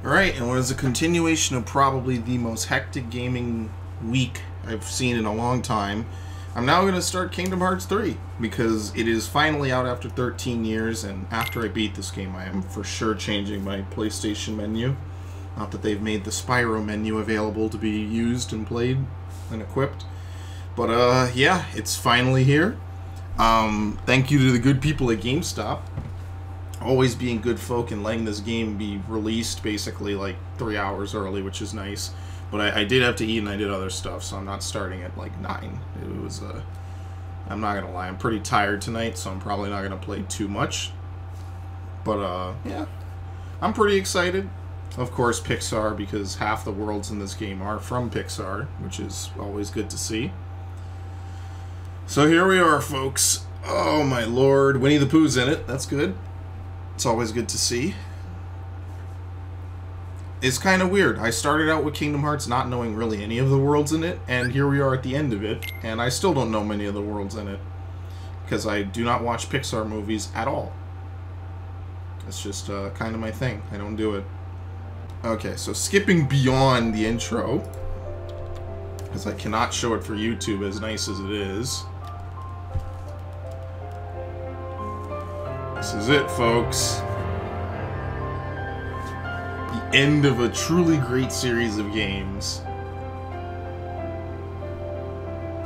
Alright, and what is a continuation of probably the most hectic gaming week I've seen in a long time, I'm now going to start Kingdom Hearts 3, because it is finally out after 13 years, and after I beat this game, I am for sure changing my PlayStation menu. Not that they've made the Spyro menu available to be used and played and equipped. But, yeah, it's finally here. Thank you to the good people at GameStop. Always being good folk and letting this game be released basically like 3 hours early, which is nice. But I did have to eat and I did other stuff, so I'm not starting at like 9. It was, I'm not gonna lie, I'm pretty tired tonight, so I'm probably not gonna play too much. But, yeah, I'm pretty excited. Of course, Pixar, because half the worlds in this game are from Pixar, which is always good to see. So here we are, folks. Oh my lord, Winnie the Pooh's in it, that's good. It's always good to see. It's kind of weird. I started out with Kingdom Hearts not knowing really any of the worlds in it, and here we are at the end of it, and I still don't know many of the worlds in it, because I do not watch Pixar movies at all. It's just kind of my thing. I don't do it. Okay, so skipping beyond the intro, because I cannot show it for YouTube as nice as it is. This is it, folks. The end of a truly great series of games.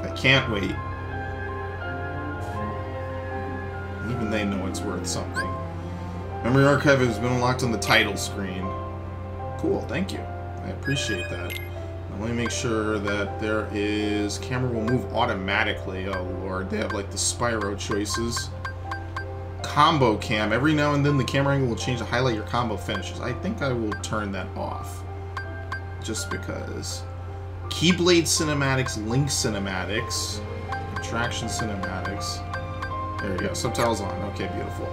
I can't wait. Even they know it's worth something. Memory archive has been unlocked on the title screen. Cool, thank you. I appreciate that. Now let me make sure that there is... Camera will move automatically. Oh lord, they have like the Spyro choices. Combo cam. Every now and then the camera angle will change to highlight your combo finishes. I think I will turn that off. Just because. Keyblade cinematics, Link cinematics, Attraction cinematics. There we go. Subtitles on. Okay, beautiful.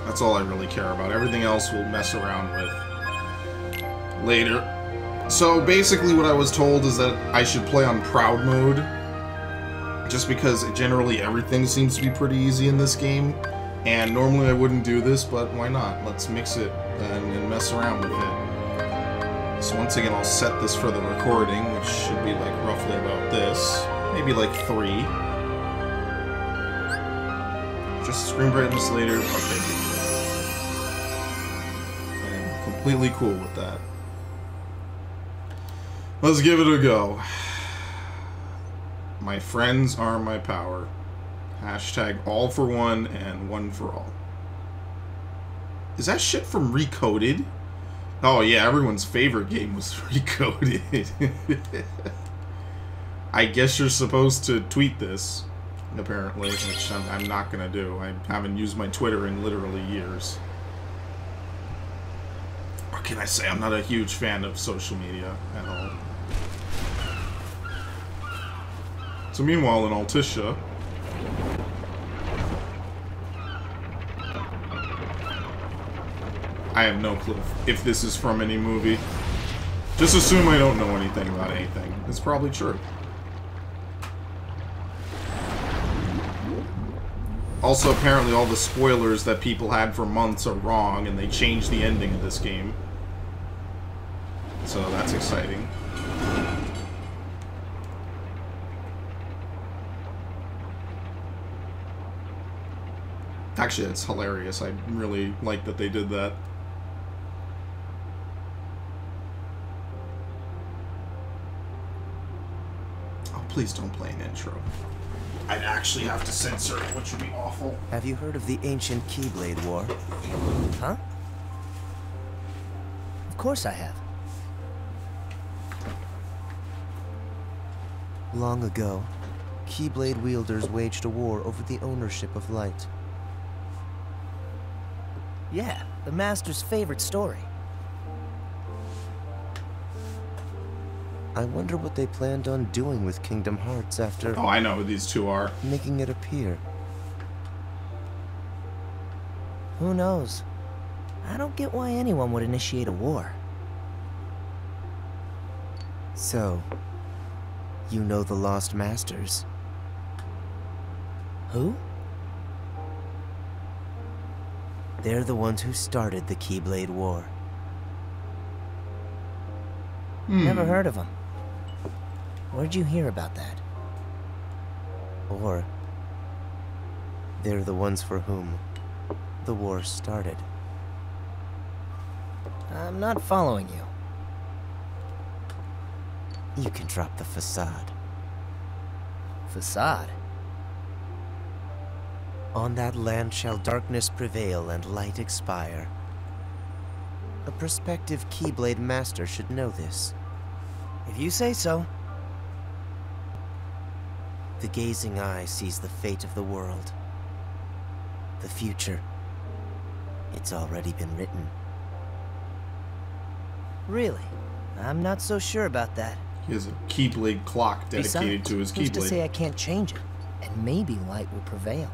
That's all I really care about. Everything else we'll mess around with later. So basically what I was told is that I should play on Proud mode. Just because generally everything seems to be pretty easy in this game. And normally I wouldn't do this, but why not? Let's mix it and mess around with it. So once again, I'll set this for the recording, which should be like roughly about this. Maybe like 3. Just screen brightness later. Okay, I'm completely cool with that. Let's give it a go. My friends are my power. Hashtag all for one and one for all. Is that shit from Recoded? Oh yeah, everyone's favorite game was Recoded. I guess you're supposed to tweet this, apparently, which I'm not gonna do. I haven't used my Twitter in literally years. What can I say? I'm not a huge fan of social media at all. So meanwhile in Altissia, I have no clue if this is from any movie. Just assume I don't know anything about anything. It's probably true. Also, apparently all the spoilers that people had for months are wrong, and they changed the ending of this game. So that's exciting. Actually, it's hilarious. I really like that they did that. Oh, please don't play an intro. I'd actually have to censor it, which would be awful. Have you heard of the ancient Keyblade War? Huh? Of course I have. Long ago, Keyblade wielders waged a war over the ownership of light. Yeah, the Master's favorite story. I wonder what they planned on doing with Kingdom Hearts after... Oh, I know who these two are. ...making it appear. Who knows? I don't get why anyone would initiate a war. So, you know the Lost Masters? Who? They're the ones who started the Keyblade War. Never heard of them. Where'd you hear about that? Or they're the ones for whom the war started. I'm not following you. You can drop the facade. Facade? On that land shall darkness prevail and light expire. A prospective Keyblade master should know this. If you say so. The gazing eye sees the fate of the world. The future. It's already been written. Really? I'm not so sure about that. He has a Keyblade clock dedicated to his Keyblade. Who's to say I can't change it? And maybe light will prevail.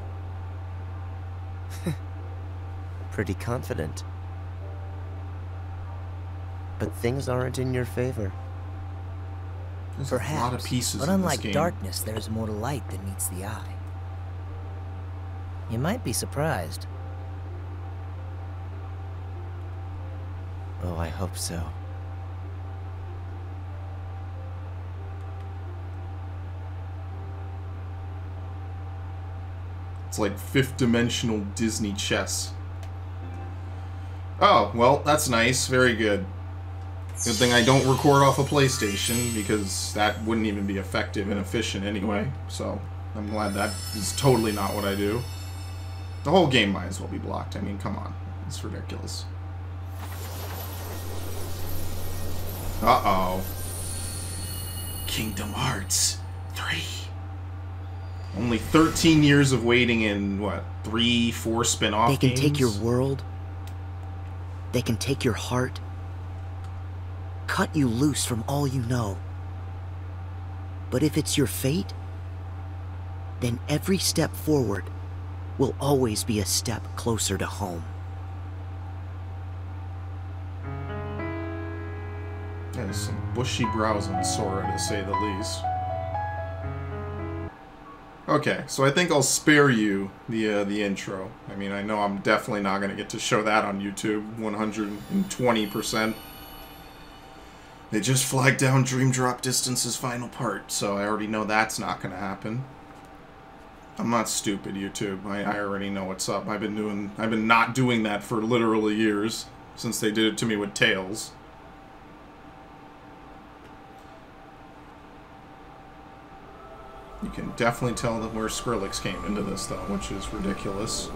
Pretty confident. But things aren't in your favor. There's Perhaps, a lot of pieces but in unlike this game. darkness, there's more to light than meets the eye. You might be surprised. Oh, I hope so. It's like fifth-dimensional Disney chess. Oh, well, that's nice. Very good. Good thing I don't record off a PlayStation, because that wouldn't even be effective and efficient anyway. So, I'm glad that is totally not what I do. The whole game might as well be blocked. I mean, come on. It's ridiculous. Uh-oh. Kingdom Hearts 3. Only 13 years of waiting in, what, 3, 4 spin-off games? They can take your world. They can take your heart. Cut you loose from all you know. But if it's your fate, then every step forward will always be a step closer to home. Yeah, there's some bushy brows on Sora, to say the least. Okay, so I think I'll spare you the intro. I mean, I know I'm definitely not going to get to show that on YouTube 120%. They just flagged down Dream Drop Distance's final part, so I already know that's not going to happen. I'm not stupid, YouTube. I already know what's up. I've been not doing that for literally years, since they did it to me with Tails. You can definitely tell that where Skrillex came into this, though, which is ridiculous.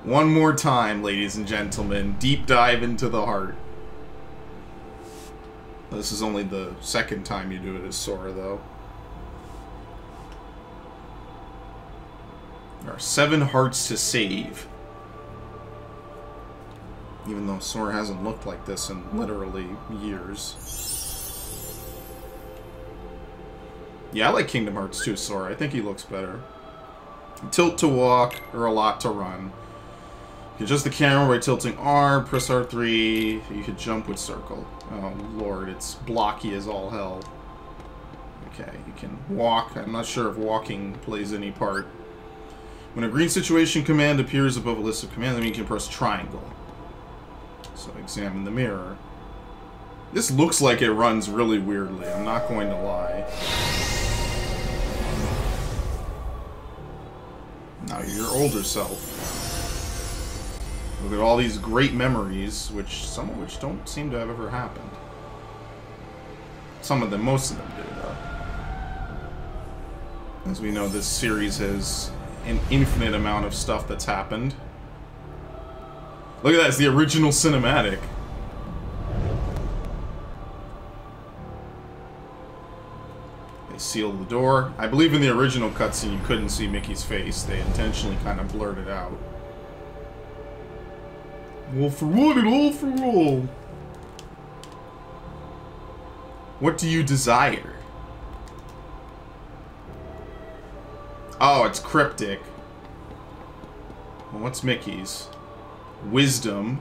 One more time, ladies and gentlemen. Deep dive into the heart. This is only the second time you do it as Sora, though. There are 7 hearts to save. Even though Sora hasn't looked like this in literally years. Yeah, I like Kingdom Hearts 2 Sora. I think he looks better. Tilt to walk, or a lot to run. You adjust the camera by tilting R, press R3, you could jump with circle. Oh lord, it's blocky as all hell. Okay, you can walk. I'm not sure if walking plays any part. When a green situation command appears above a list of commands, then you can press triangle. So examine the mirror. This looks like it runs really weirdly, I'm not going to lie. Now you're your older self. Look at all these great memories, some of which don't seem to have ever happened. Some of them, most of them do, though. As we know, this series has an infinite amount of stuff that's happened. Look at that, it's the original cinematic. They sealed the door. I believe in the original cutscene you couldn't see Mickey's face. They intentionally kind of blurred it out. All for one and all for all. What do you desire? Oh, it's cryptic. Well, what's Mickey's? Wisdom.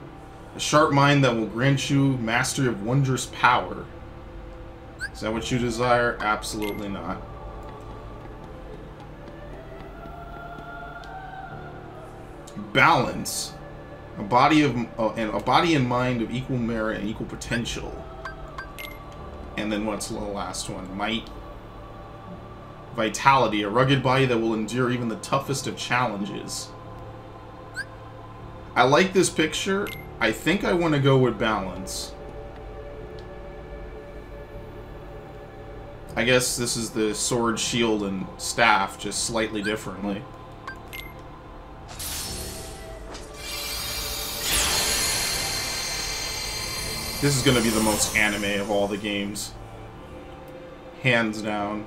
A sharp mind that will grant you mastery of wondrous power. Is that what you desire? Absolutely not. Balance. A body and mind of equal merit and equal potential. And then what's the last one? Might. Vitality, a rugged body that will endure even the toughest of challenges. I like this picture. I think I want to go with balance. I guess this is the sword, shield, and staff, just slightly differently. This is going to be the most anime of all the games. Hands down.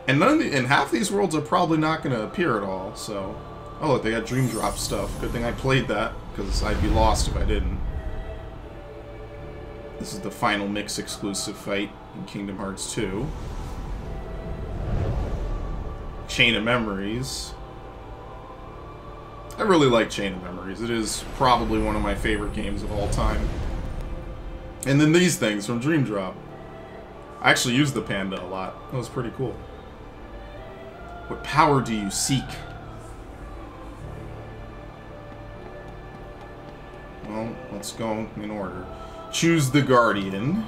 And half these worlds are probably not going to appear at all, so... Oh, look, they got Dream Drop stuff. Good thing I played that, because I'd be lost if I didn't. This is the final mix exclusive fight in Kingdom Hearts 2. Chain of Memories. I really like Chain of Memories. It is probably one of my favorite games of all time. And then these things from Dream Drop. I actually used the panda a lot. That was pretty cool. What power do you seek? Well, let's go in order. Choose the Guardian.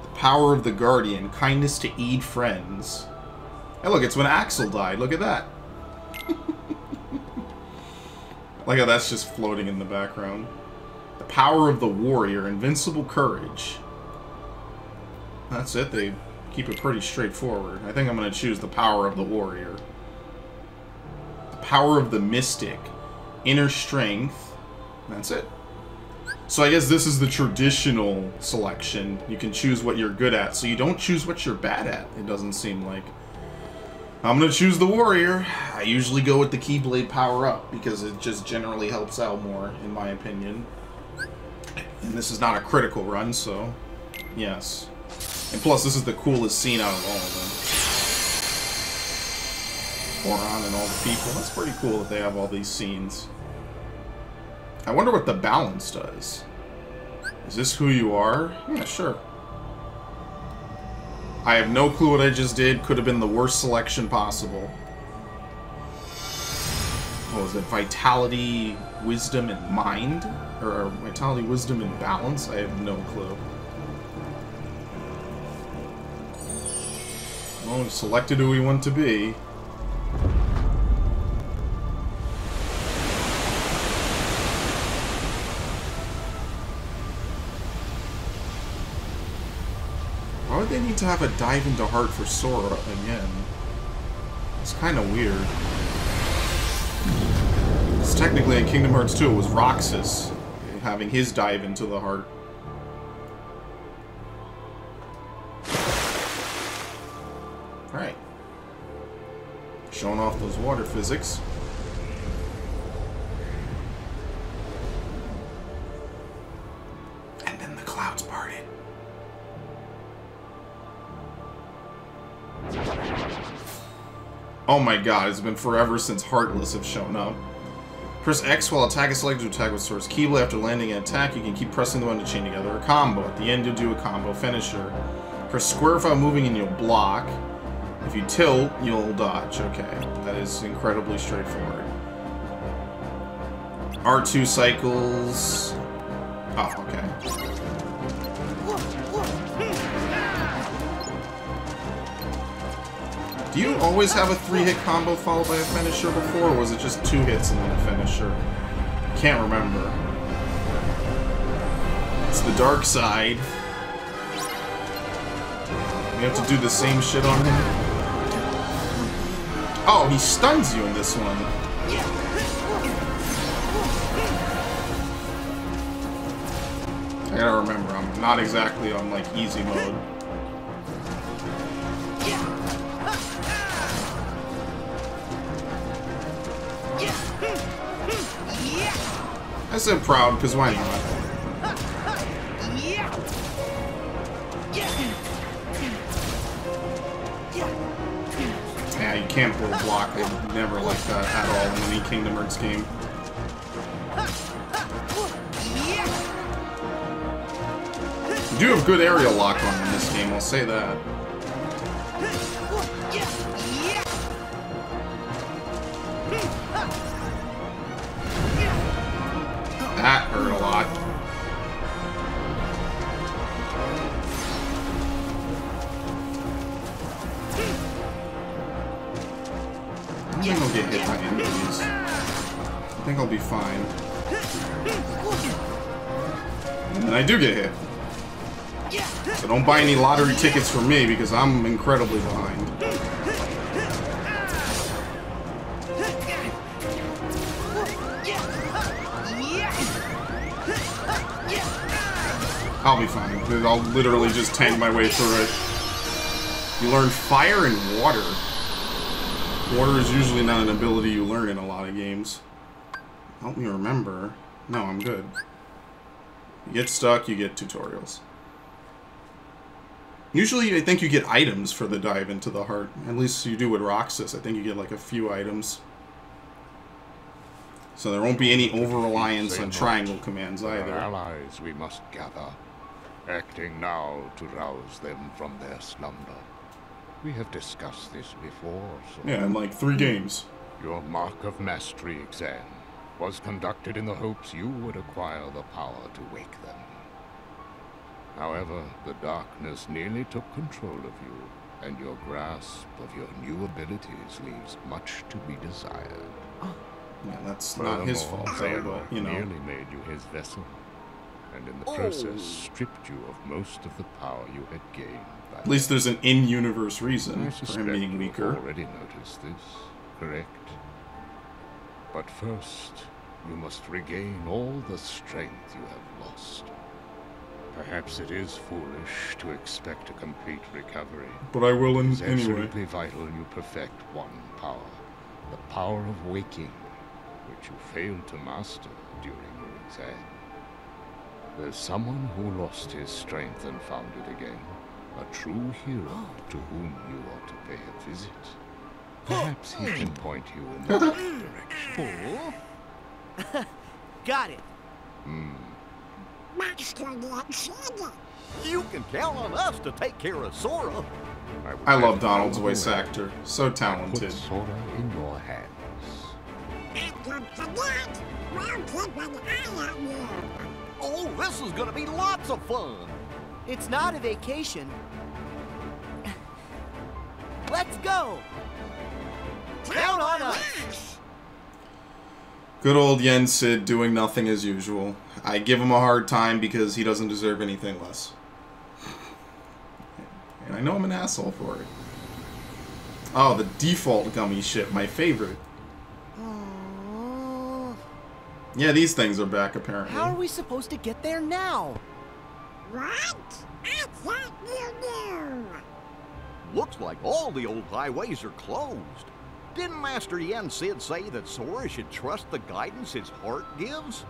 The power of the Guardian. Kindness to aid friends. Hey, look, it's when Axel died. Look at that. Look how that's just floating in the background. The power of the Warrior. Invincible courage. That's it. They keep it pretty straightforward. I think I'm going to choose the power of the Warrior. The power of the Mystic. Inner strength. That's it. So I guess this is the traditional selection. You can choose what you're good at, so you don't choose what you're bad at, it doesn't seem like. I'm going to choose the Warrior. I usually go with the Keyblade power-up, because it just generally helps out more, in my opinion. And this is not a critical run, so yes. And plus, this is the coolest scene out of all of them. Goron and all the people. That's pretty cool that they have all these scenes. I wonder what the balance does. Is this who you are? Yeah, sure. I have no clue what I just did. Could have been the worst selection possible. What was it? Vitality, wisdom, and mind? Or vitality, wisdom, and balance? I have no clue. Well, we've selected who we want to be. Why would they need to have a dive into heart for Sora again? It's kind of weird. Because technically in Kingdom Hearts 2 it was Roxas having his dive into the heart. Alright. Showing off those water physics. And then the clouds parted. Oh my god, it's been forever since Heartless have shown up. Press X while attack is selected to attack with Source Keyblade. After landing an attack, you can keep pressing the one to chain together a combo. At the end, you'll do a combo finisher. Press square while moving and you'll block. If you tilt, you'll dodge. Okay, that is incredibly straightforward. R2 cycles... Oh, okay. Do you always have a 3-hit combo followed by a finisher before, or was it just 2 hits and then a finisher? Can't remember. It's the dark side. We have to do the same shit on him. Oh, he stuns you in this one. I gotta remember, I'm not exactly on, like, easy mode. I said proud, because why not? Yeah, you can't pull a block. I never liked that at all in any Kingdom Hearts game. You do have good aerial lock on in this game, I'll say that. these. I think I'll be fine. And I do get hit. So don't buy any lottery tickets for me because I'm incredibly behind. I'll be fine. I'll literally just tank my way through it. You learn fire and water. Water is usually not an ability you learn in a lot of games. Help me remember. No, I'm good. You get stuck, you get tutorials. Usually I think you get items for the dive into the heart. At least you do with Roxas. I think you get like a few items. So there won't be any over-reliance on triangle commands either. Our allies we must gather, acting now to rouse them from their slumber. We have discussed this before, so... Yeah, in like 3 games. Your Mark of Mastery exam was conducted in the hopes you would acquire the power to wake them. However, the darkness nearly took control of you, and your grasp of your new abilities leaves much to be desired. Yeah, that's not his fault, though, but, you know. Nearly made you his vessel, and in the process stripped you of most of the power you had gained. At least there's an in-universe reason for him being you've weaker. Already noticed this, correct? But first, you must regain all the strength you have lost. Perhaps it is foolish to expect a complete recovery. But I will It's anyway. absolutely vital you perfect one power, the power of waking, which you failed to master during your exam. There's someone who lost his strength and found it again. A true hero to whom you ought to pay a visit. Perhaps he can point you in the right direction. Got it. You can count on us to take care of Sora. I love Donald's voice actor. So Put talented. Sora in your hands. Oh, this is gonna be lots of fun. It's not a vacation. Let's go. Count on us. Good old Yen Sid doing nothing as usual. I give him a hard time because he doesn't deserve anything less. And I know I'm an asshole for it. Oh, the default gummy ship, my favorite. Yeah, these things are back apparently. How are we supposed to get there now? What? I thought you knew. Looks like all the old highways are closed. Didn't Master Yen Sid say that Sora should trust the guidance his heart gives?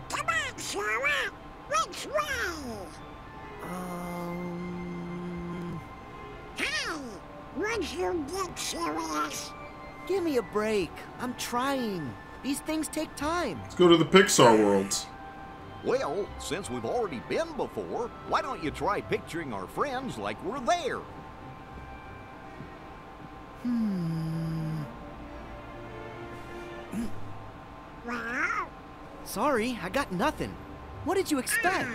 Come on, Sora. Which way? Hey, would you get serious? Give me a break. I'm trying. These things take time. Let's go to the Pixar worlds. Well, since we've already been before, why don't you try picturing our friends like we're there? Well, Sorry, I got nothing. What did you expect?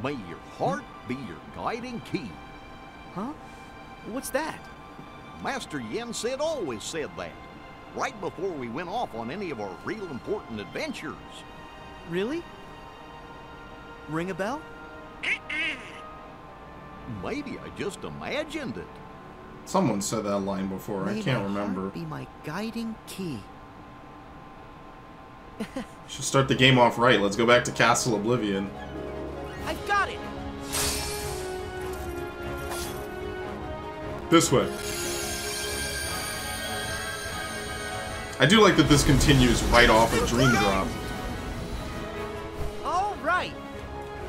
May your heart be your guiding key. Huh? What's that? Master Yen Sid always said that, right before we went off on any of our real important adventures. Really? Ring a bell? Maybe I just imagined it. Someone said that line before. I May can't my remember. heart be my guiding key. Should start the game off right. Let's go back to Castle Oblivion. I've got it. This way. I do like that this continues right off of Dream Drop. All right.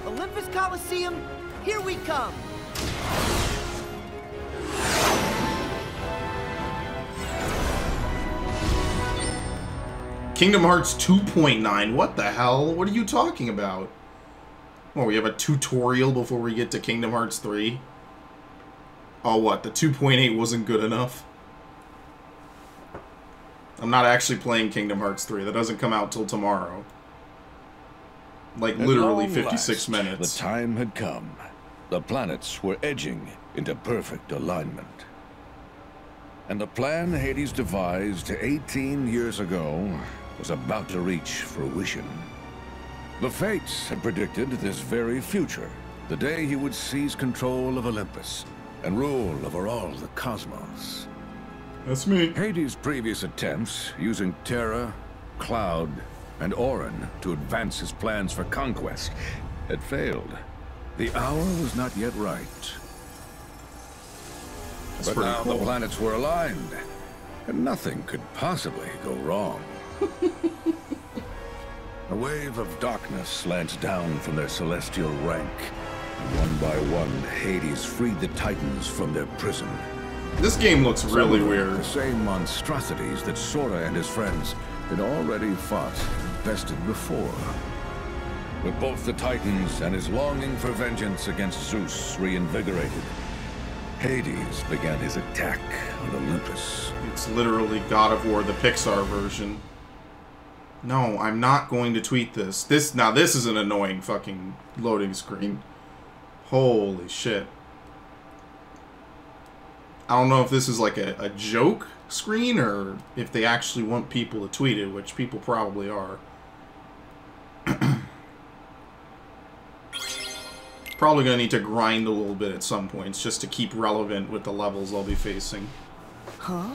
Olympus Coliseum, here we come. Kingdom Hearts 2.9? What the hell? What are you talking about? Oh, we have a tutorial before we get to Kingdom Hearts 3? Oh, what? The 2.8 wasn't good enough? I'm not actually playing Kingdom Hearts 3. That doesn't come out till tomorrow. Like, literally 56 minutes. The time had come. The planets were edging into perfect alignment. And the plan Hades devised 18 years ago was about to reach fruition. The Fates had predicted this very future, the day he would seize control of Olympus and rule over all the cosmos. That's me. Hades' previous attempts, using Terra, Cloud, and Orin to advance his plans for conquest, had failed. The hour was not yet right. That's But pretty now cool. the planets were aligned, and nothing could possibly go wrong. A wave of darkness slants down from their celestial rank. And one by one, Hades freed the Titans from their prison. This game looks really Some of weird. The same monstrosities that Sora and his friends had already fought and bested before. With both the Titans and his longing for vengeance against Zeus reinvigorated, Hades began his attack on Olympus. It's literally God of War, the Pixar version. No, I'm not going to tweet this. Now this is an annoying fucking loading screen. Holy shit. I don't know if this is like a joke screen or if they actually want people to tweet it, which people probably are. Probably gonna need to grind a little bit at some points just to keep relevant with the levels I'll be facing. Huh?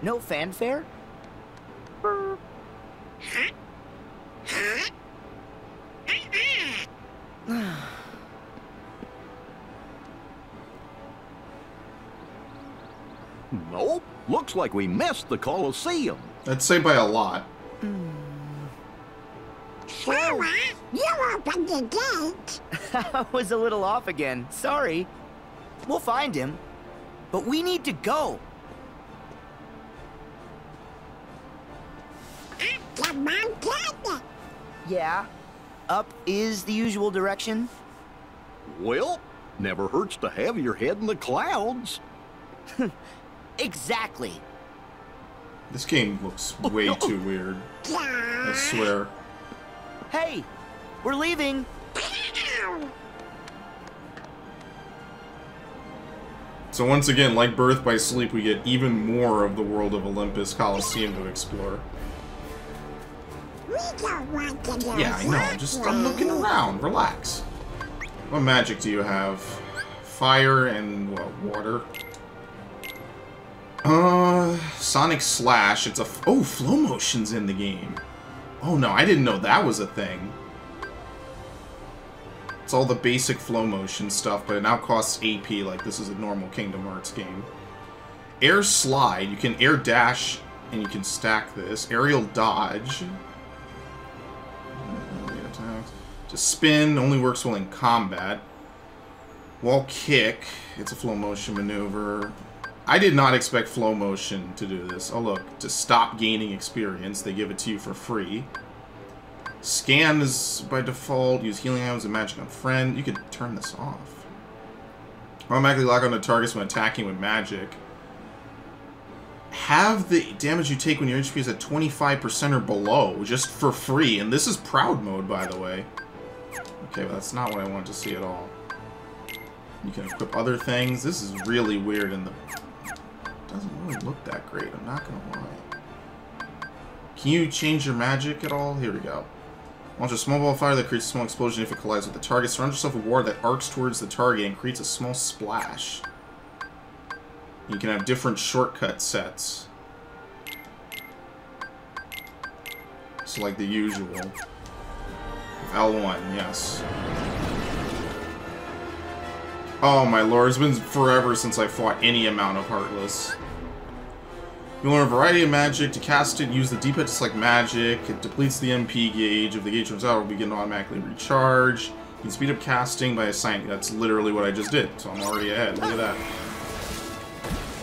No fanfare? Nope. Looks like we missed the Colosseum. I'd say by a lot. Sora, you opened the gate. I was a little off again. Sorry. We'll find him. But we need to go. The mountain. Yeah. Up is the usual direction. Well, never hurts to have your head in the clouds. Exactly. This game looks way too weird. I swear. Hey, we're leaving. So once again, like Birth by Sleep, we get even more of the world of Olympus Coliseum to explore. We don't want to do Yeah, I know. I'm looking around. Relax. What magic do you have? Fire and, what, water? Sonic Slash. It's a... Oh, flow motion's in the game. Oh, no, I didn't know that was a thing. It's all the basic flow motion stuff, but it now costs AP like this is a normal Kingdom Hearts game. Air Slide. You can air dash, and you can stack this. Aerial Dodge. Just spin. Only works well in combat. Wall Kick. It's a flow motion maneuver. I did not expect flow motion to do this. Oh look, to stop gaining experience, they give it to you for free. Scan is by default. Use healing items and magic on friend. You could turn this off. Automatically lock onto targets when attacking with magic. Have the damage you take when your HP is at 25% or below, just for free. And this is Proud Mode, by the way. Okay, but that's not what I wanted to see at all. You can equip other things. This is really weird and doesn't really look that great, I'm not gonna lie. Can you change your magic at all? Here we go. Launch a small ball of fire that creates a small explosion if it collides with the target. Surround yourself with water that arcs towards the target and creates a small splash. You can have different shortcut sets. So like the usual. L1, yes. Oh my lord, it's been forever since I fought any amount of Heartless. You learn a variety of magic. To cast it, use the D-pad to select magic. It depletes the MP gauge. If the gauge runs out, it will begin to automatically recharge. You can speed up casting by assigning. That's literally what I just did, so I'm already ahead. Look at that.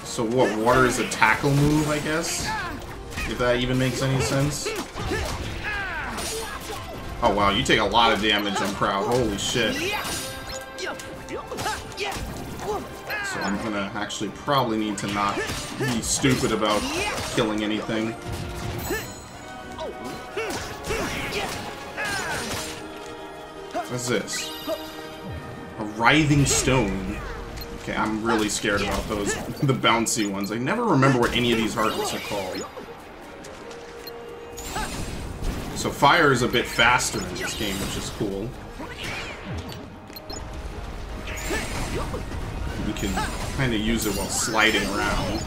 So what, water is a tackle move, I guess? If that even makes any sense. Oh wow, you take a lot of damage on Proud. Holy shit. So I'm gonna actually probably need to not be stupid about killing anything. What's this? writhing stone. Okay, I'm really scared about those, the bouncy ones. I never remember what any of these heartless are called. So fire is a bit faster in this game, which is cool. You can kind of use it while sliding around.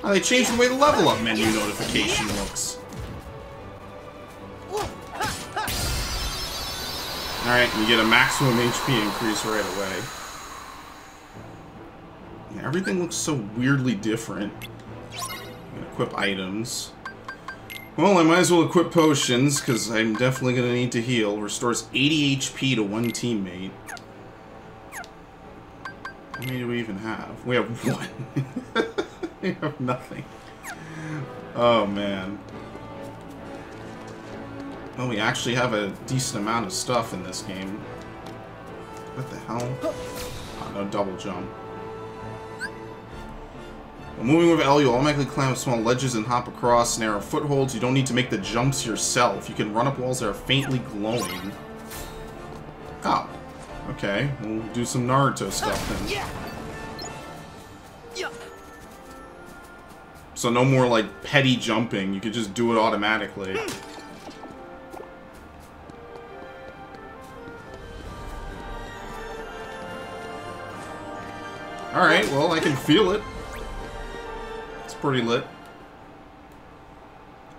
Oh, they changed the way the level up menu notification looks. Alright, you get a maximum HP increase right away. Yeah, everything looks so weirdly different. Equip items. Well, I might as well equip potions, because I'm definitely going to need to heal. Restores 80 HP to one teammate. How many do we even have? We have one. We have nothing. Oh, man. Well, we actually have a decent amount of stuff in this game. What the hell? Oh, no double jump. While moving with L, you'll automatically climb up small ledges and hop across narrow footholds. You don't need to make the jumps yourself. You can run up walls that are faintly glowing. Oh. Okay. We'll do some Naruto stuff then. So no more, like, petty jumping. You could just do it automatically. Alright, well, I can feel it. It's pretty lit.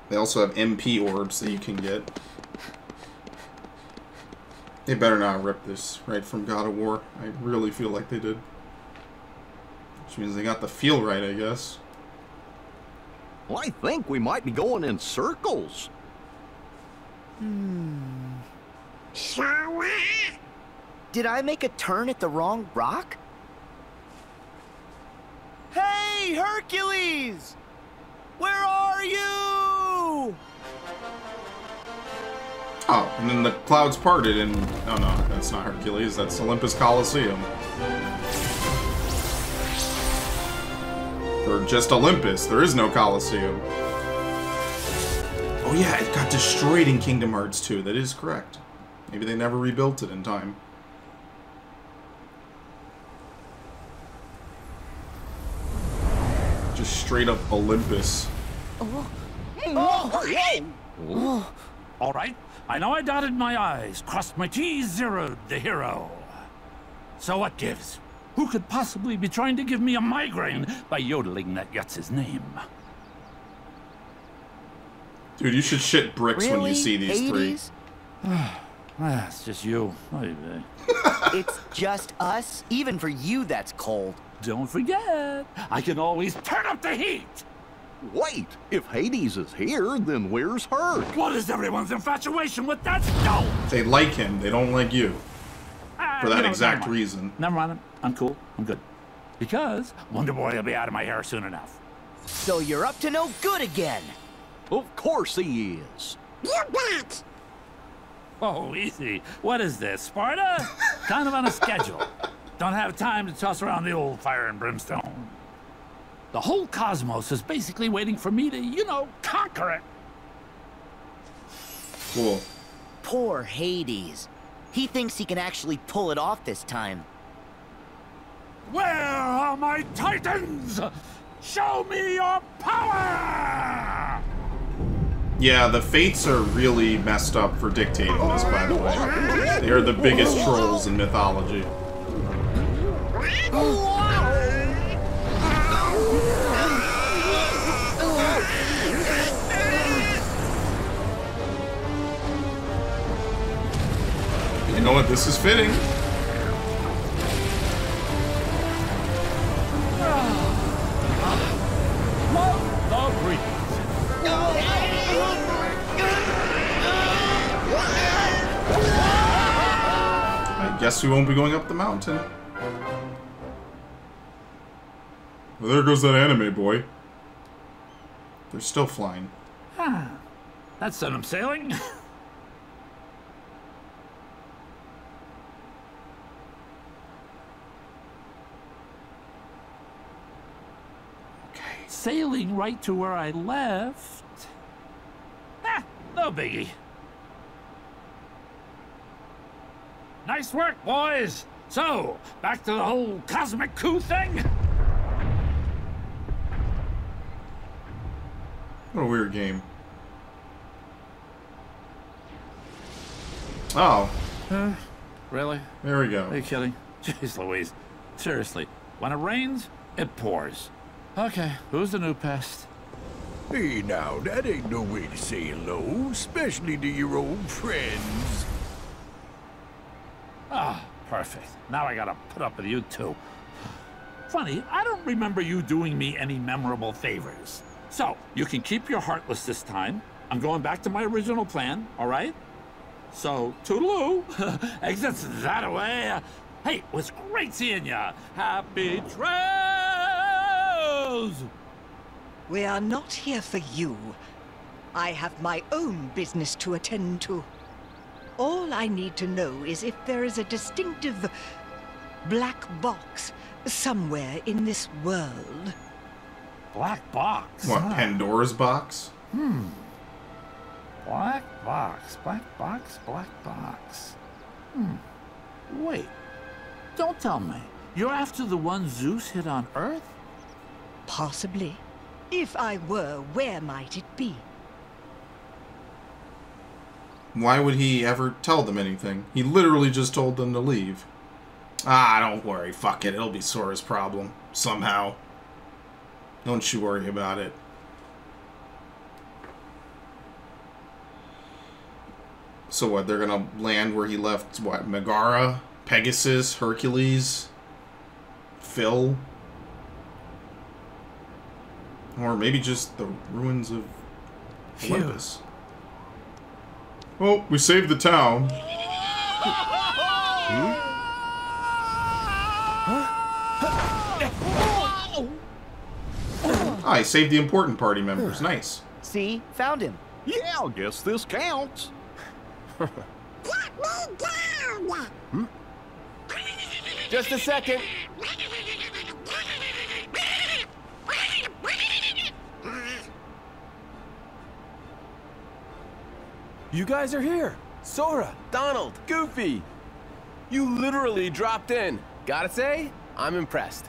They also have MP orbs that you can get. They better not rip this right from God of War. I really feel like they did. Which means they got the feel right, I guess. Well, I think we might be going in circles. Did I make a turn at the wrong rock? Hey, Hercules! Where are you? Oh, and then the clouds parted and... Oh no, that's not Hercules, that's Olympus Coliseum. Or just Olympus, there is no Coliseum. Oh yeah, it got destroyed in Kingdom Hearts 2, that is correct. Maybe they never rebuilt it in time. Just straight up Olympus. All right, I know I dotted my I's, crossed my T's, zeroed the hero. So what gives? Who could possibly be trying to give me a migraine by yodeling that Yutz's name? Dude, you should shit bricks when you see these Hades? It's just you. It's just us? Even for you, that's cold. Don't forget, I can always turn up the heat! Wait, if Hades is here, then where's Herc? What is everyone's infatuation with that stone? They like him, they don't like you. For that exact reason. Never mind, I'm cool, I'm good. Because Wonder Boy will be out of my hair soon enough. So you're up to no good again. Of course he is. You bet. Oh, easy. What is this, Sparta? Kind of on a schedule. Don't have time to toss around the old fire and brimstone. The whole cosmos is basically waiting for me to, you know, conquer it. Cool. Poor Hades. He thinks he can actually pull it off this time. Where are my titans? Show me your power! Yeah, the Fates are really messed up for dictating this, by the way. They are the biggest trolls in mythology. You know what? This is fitting. Love the breeze. I guess we won't be going up the mountain. Well, there goes that anime boy. They're still flying. That's sent him sailing. Sailing right to where I left. No biggie. Nice work, boys. So, back to the whole cosmic coup thing? What a weird game. Oh. Really? There we go. Are you kidding? Jeez Louise. Seriously, when it rains, it pours. Okay, who's the new pest? Hey now, that ain't no way to say hello, especially to your old friends. Ah, perfect. Now I gotta put up with you too. Funny, I don't remember you doing me any memorable favors. So, you can keep your Heartless this time. I'm going back to my original plan, all right? So, toodaloo. Exits that away. Hey, it was great seeing ya. Happy trails! We are not here for you. I have my own business to attend to. All I need to know is if there is a distinctive black box somewhere in this world. Black box? What, huh? Pandora's box? Black box, black box, black box. Wait. Don't tell me. You're after the one Zeus hit on Earth? Possibly. If I were, where might it be? Why would he ever tell them anything? He literally just told them to leave. Ah, don't worry. Fuck it. It'll be Sora's problem. Somehow. Don't you worry about it. So what, they're gonna land where he left, what, Megara? Pegasus? Hercules? Phil? Or maybe just the ruins of Olympus. Oh, we saved the town. I saved the important party members. Nice. See? Found him. Yeah, I guess this counts. Get me down! Just a second. You guys are here. Sora, Donald, Goofy. You literally dropped in. Gotta say, I'm impressed.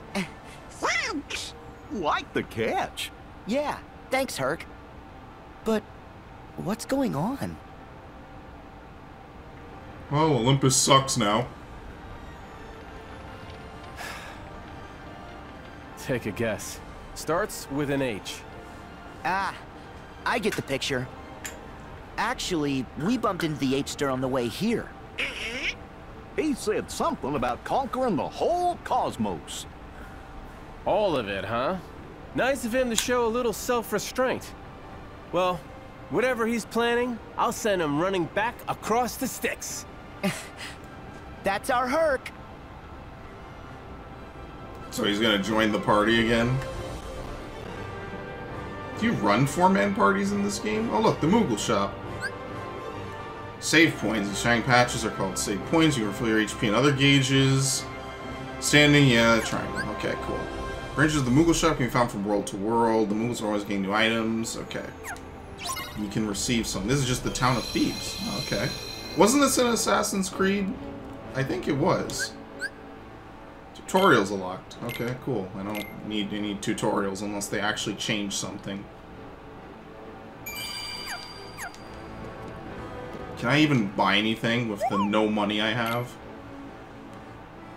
Thanks! Like the catch. Yeah, thanks, Herc. But what's going on? Well, Olympus sucks now. Take a guess. Starts with an H. Ah, I get the picture. Actually, we bumped into the H-Star on the way here. He said something about conquering the whole cosmos. All of it, huh? Nice of him to show a little self-restraint. Well, whatever he's planning, I'll send him running back across the sticks. That's our Herc. So he's gonna join the party again? Do you run four-man parties in this game? Oh look, the Moogle shop. Save points. These shining patches are called save points. You can refill your HP and other gauges. Standing, yeah, triangle. Okay, cool. Branches of the Moogle shop can be found from world to world. The Moogles are always getting new items. Okay. You can receive some. This is just the town of Thieves. Oh, okay. Wasn't this in Assassin's Creed? I think it was. Tutorials unlocked. Okay, cool. I don't need any tutorials unless they actually change something. Can I even buy anything with the no money I have?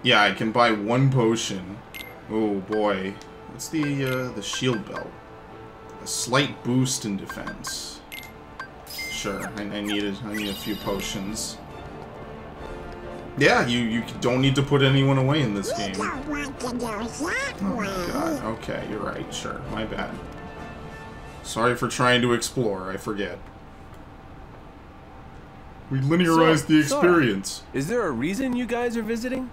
Yeah, I can buy one potion. Oh boy. What's the shield belt? A slight boost in defense. Sure, I need a few potions. Yeah, you don't need to put anyone away in this game. Don't want to do that Oh my god. Okay, you're right. Sure. My bad. Sorry for trying to explore. I forget. We linearized the experience. Sora, is there a reason you guys are visiting?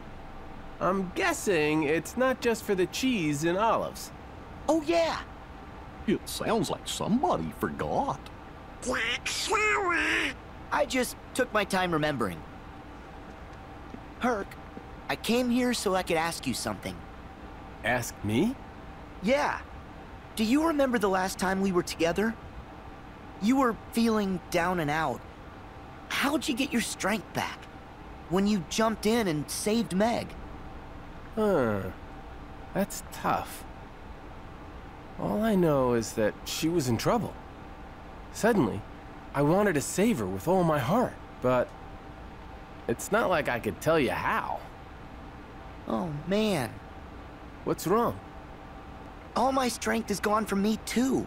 I'm guessing it's not just for the cheese and olives. Oh, yeah. It sounds like somebody forgot. That's Sora! I just took my time remembering. Herc, I came here so I could ask you something. Ask me? Yeah. Do you remember the last time we were together? You were feeling down and out. How'd you get your strength back? when you jumped in and saved Meg. Huh. That's tough. All I know is that she was in trouble. Suddenly, I wanted to save her with all my heart, but it's not like I could tell you how. Oh, man. What's wrong? All my strength is gone from me, too.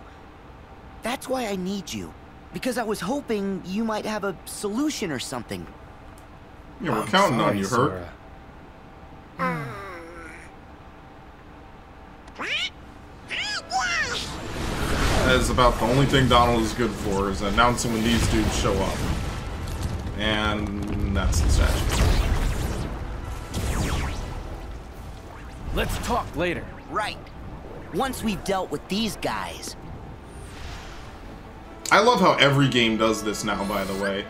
That's why I need you. Because I was hoping you might have a solution or something. Yeah, we're counting on you, Herc. That is about the only thing Donald is good for, is announcing when these dudes show up. And that's the statue. Let's talk later. Right. Once we've dealt with these guys. I love how every game does this now, by the way.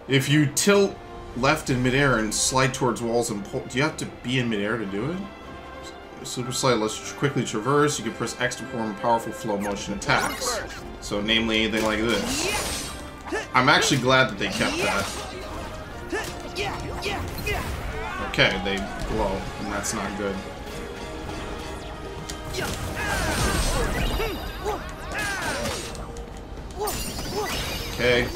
If you tilt left in midair and slide towards walls and pull... Do you have to be in midair to do it? Super slide lets quickly traverse. You can press X to perform powerful flow motion attacks. So, namely, anything like this. I'm actually glad that they kept that. Okay, they glow, and that's not good. Okay.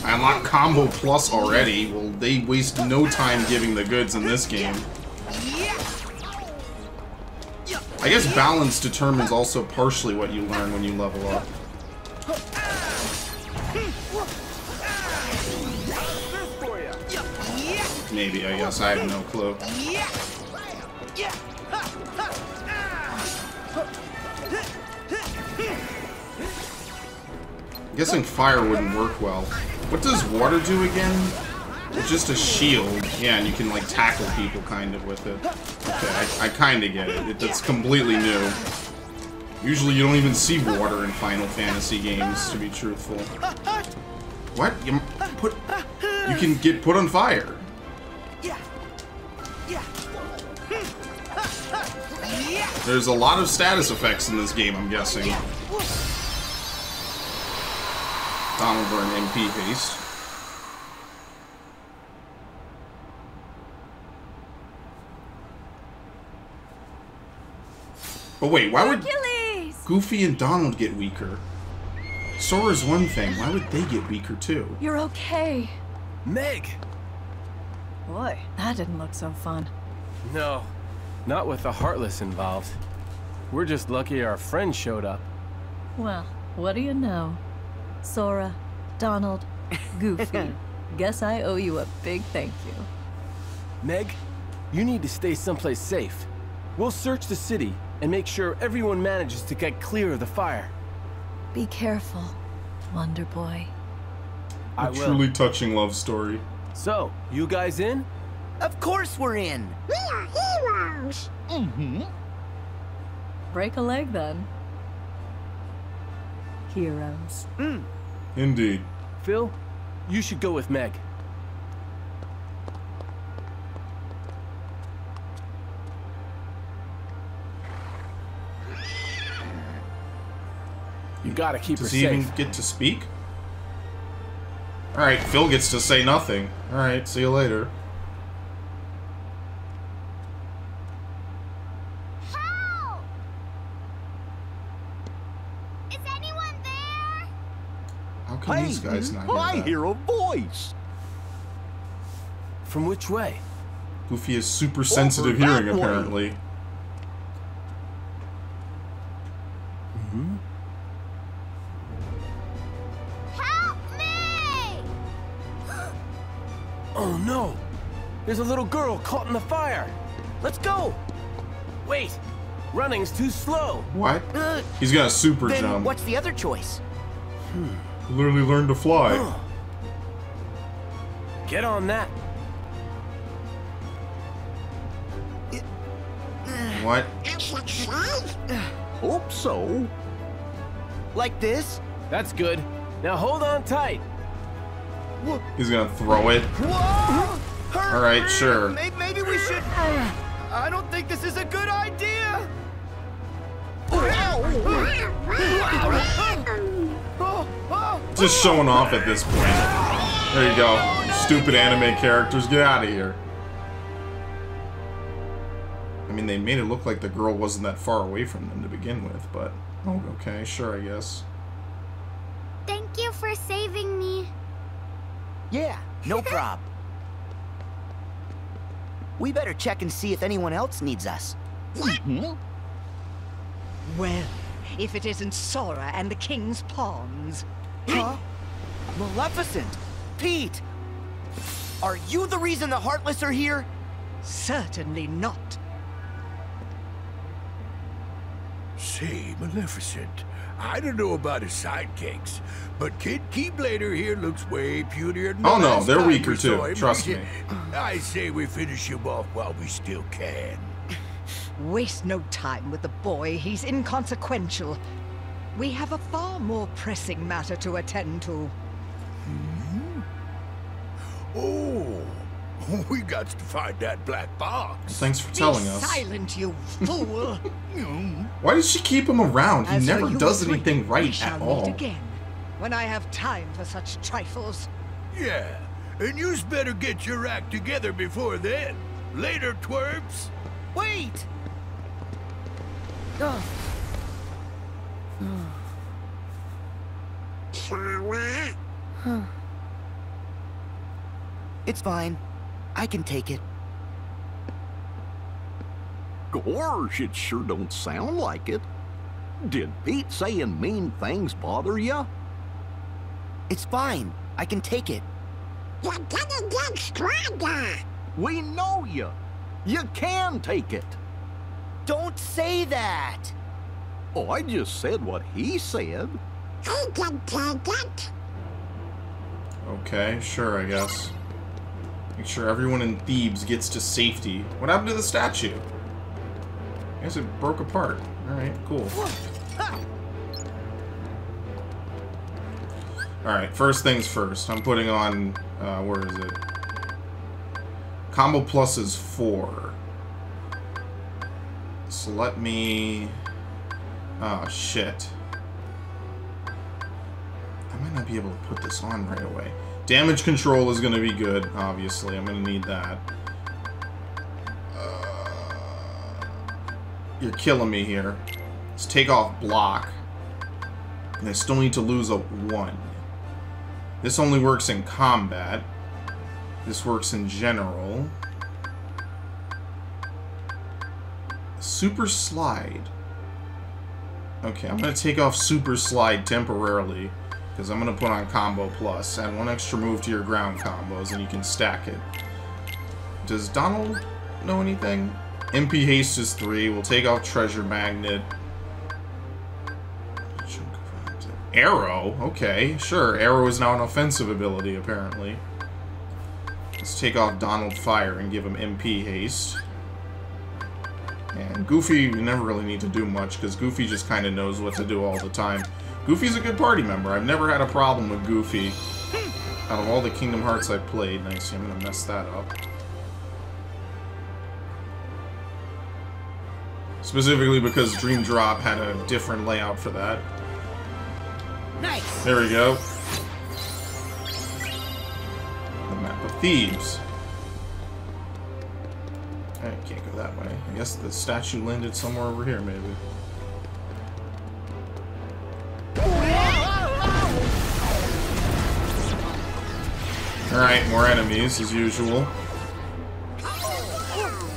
I unlocked Combo Plus already. Well, they waste no time giving the goods in this game. I guess balance determines also partially what you learn when you level up. Maybe, I guess. I have no clue. I'm guessing fire wouldn't work well. What does water do again? It's just a shield. Yeah, and you can, like, tackle people, kind of, with it. Okay, I kind of get it. That's completely new. Usually you don't even see water in Final Fantasy games, to be truthful. What? You can get put on fire. There's a lot of status effects in this game, I'm guessing. Donald learned MP haste. But wait, why would Goofy and Donald get weaker? Sora's one thing. Why would they get weaker too? You're okay. Meg! Boy, that didn't look so fun. No, not with the Heartless involved. We're just lucky our friend showed up. Well, what do you know? Sora, Donald, Goofy. Guess I owe you a big thank you. Meg, you need to stay someplace safe. We'll search the city and make sure everyone manages to get clear of the fire. Be careful, Wonder Boy. A truly touching love story. So, you guys in? Of course we're in! We are heroes! Mm-hmm. Break a leg, then. Heroes. Indeed. Phil, you should go with Meg. You gotta keep her safe. Does he even get to speak? Alright, Phil gets to say nothing. Alright, see you later. Help! Is anyone there? How can these guys not hear I that? hear a voice. From which way? Goofy has super sensitive Over that hearing, way. apparently. Help me! Oh no! There's a little girl caught in the fire! Let's go! Wait! Running's too slow! What? He's got a super Then jump. what's the other choice? Literally learned to fly. Get on that! What? Hope so. Like this? That's good. Now hold on tight! He's gonna throw it. Alright, sure. Maybe we should... I don't think this is a good idea! Just showing off at this point. There you go. Stupid anime characters, get out of here. I mean, they made it look like the girl wasn't that far away from them to begin with, but... Oh, okay, sure, I guess. Thank you for saving me. Yeah, no prob. We better check and see if anyone else needs us. Well, if it isn't Sora and the King's Pawns. Huh? Maleficent! Pete! Are you the reason the Heartless are here? Certainly not. Say, Maleficent, I don't know about his sidekicks, but Kid Keyblader here looks way putier than Oh the no, last they're time weaker we saw too, him. trust me. I say we finish him off while we still can. Waste no time with the boy. He's inconsequential. We have a far more pressing matter to attend to. Oh, we got to find that black box. Thanks for telling Be us. silent, you fool! Why does she keep him around? He As for never you does three, anything we right shall at meet all. again, when I have time for such trifles. Yeah, and you's better get your act together before then. Later, twerps. Wait! Sora? It's fine. I can take it. Gosh, it sure don't sound like it. Did Pete saying mean things bother ya? It's fine. I can take it. You're gonna get stronger. We know ya. You can take it. Don't say that! Oh, I just said what he said. I can take it. Okay, sure, I guess. Make sure everyone in Thebes gets to safety. What happened to the statue? I guess it broke apart. Alright, cool. Alright, first things first. I'm putting on, where is it? Combo Plus is 4. So let me... Oh, shit. I might not be able to put this on right away. Damage control is going to be good, obviously. I'm going to need that. You're killing me here. Let's take off block. And I still need to lose a 1. This only works in combat. This works in general. Super slide. Okay, I'm going to take off super slide temporarily. Because I'm going to put on combo plus. Add 1 extra move to your ground combos and you can stack it. Does Donald know anything? MP haste is 3. We'll take off treasure magnet. Arrow? Okay, sure. Arrow is now an offensive ability, apparently. Let's take off Donald Fire and give him MP haste. And Goofy, we never really need to do much, because Goofy just kind of knows what to do all the time. Goofy's a good party member. I've never had a problem with Goofy. Out of all the Kingdom Hearts I've played. Nice, I'm going to mess that up. Specifically because Dream Drop had a different layout for that. Nice. There we go. The map of Thebes. I can't go that way. I guess the statue landed somewhere over here, maybe. Alright, more enemies, as usual.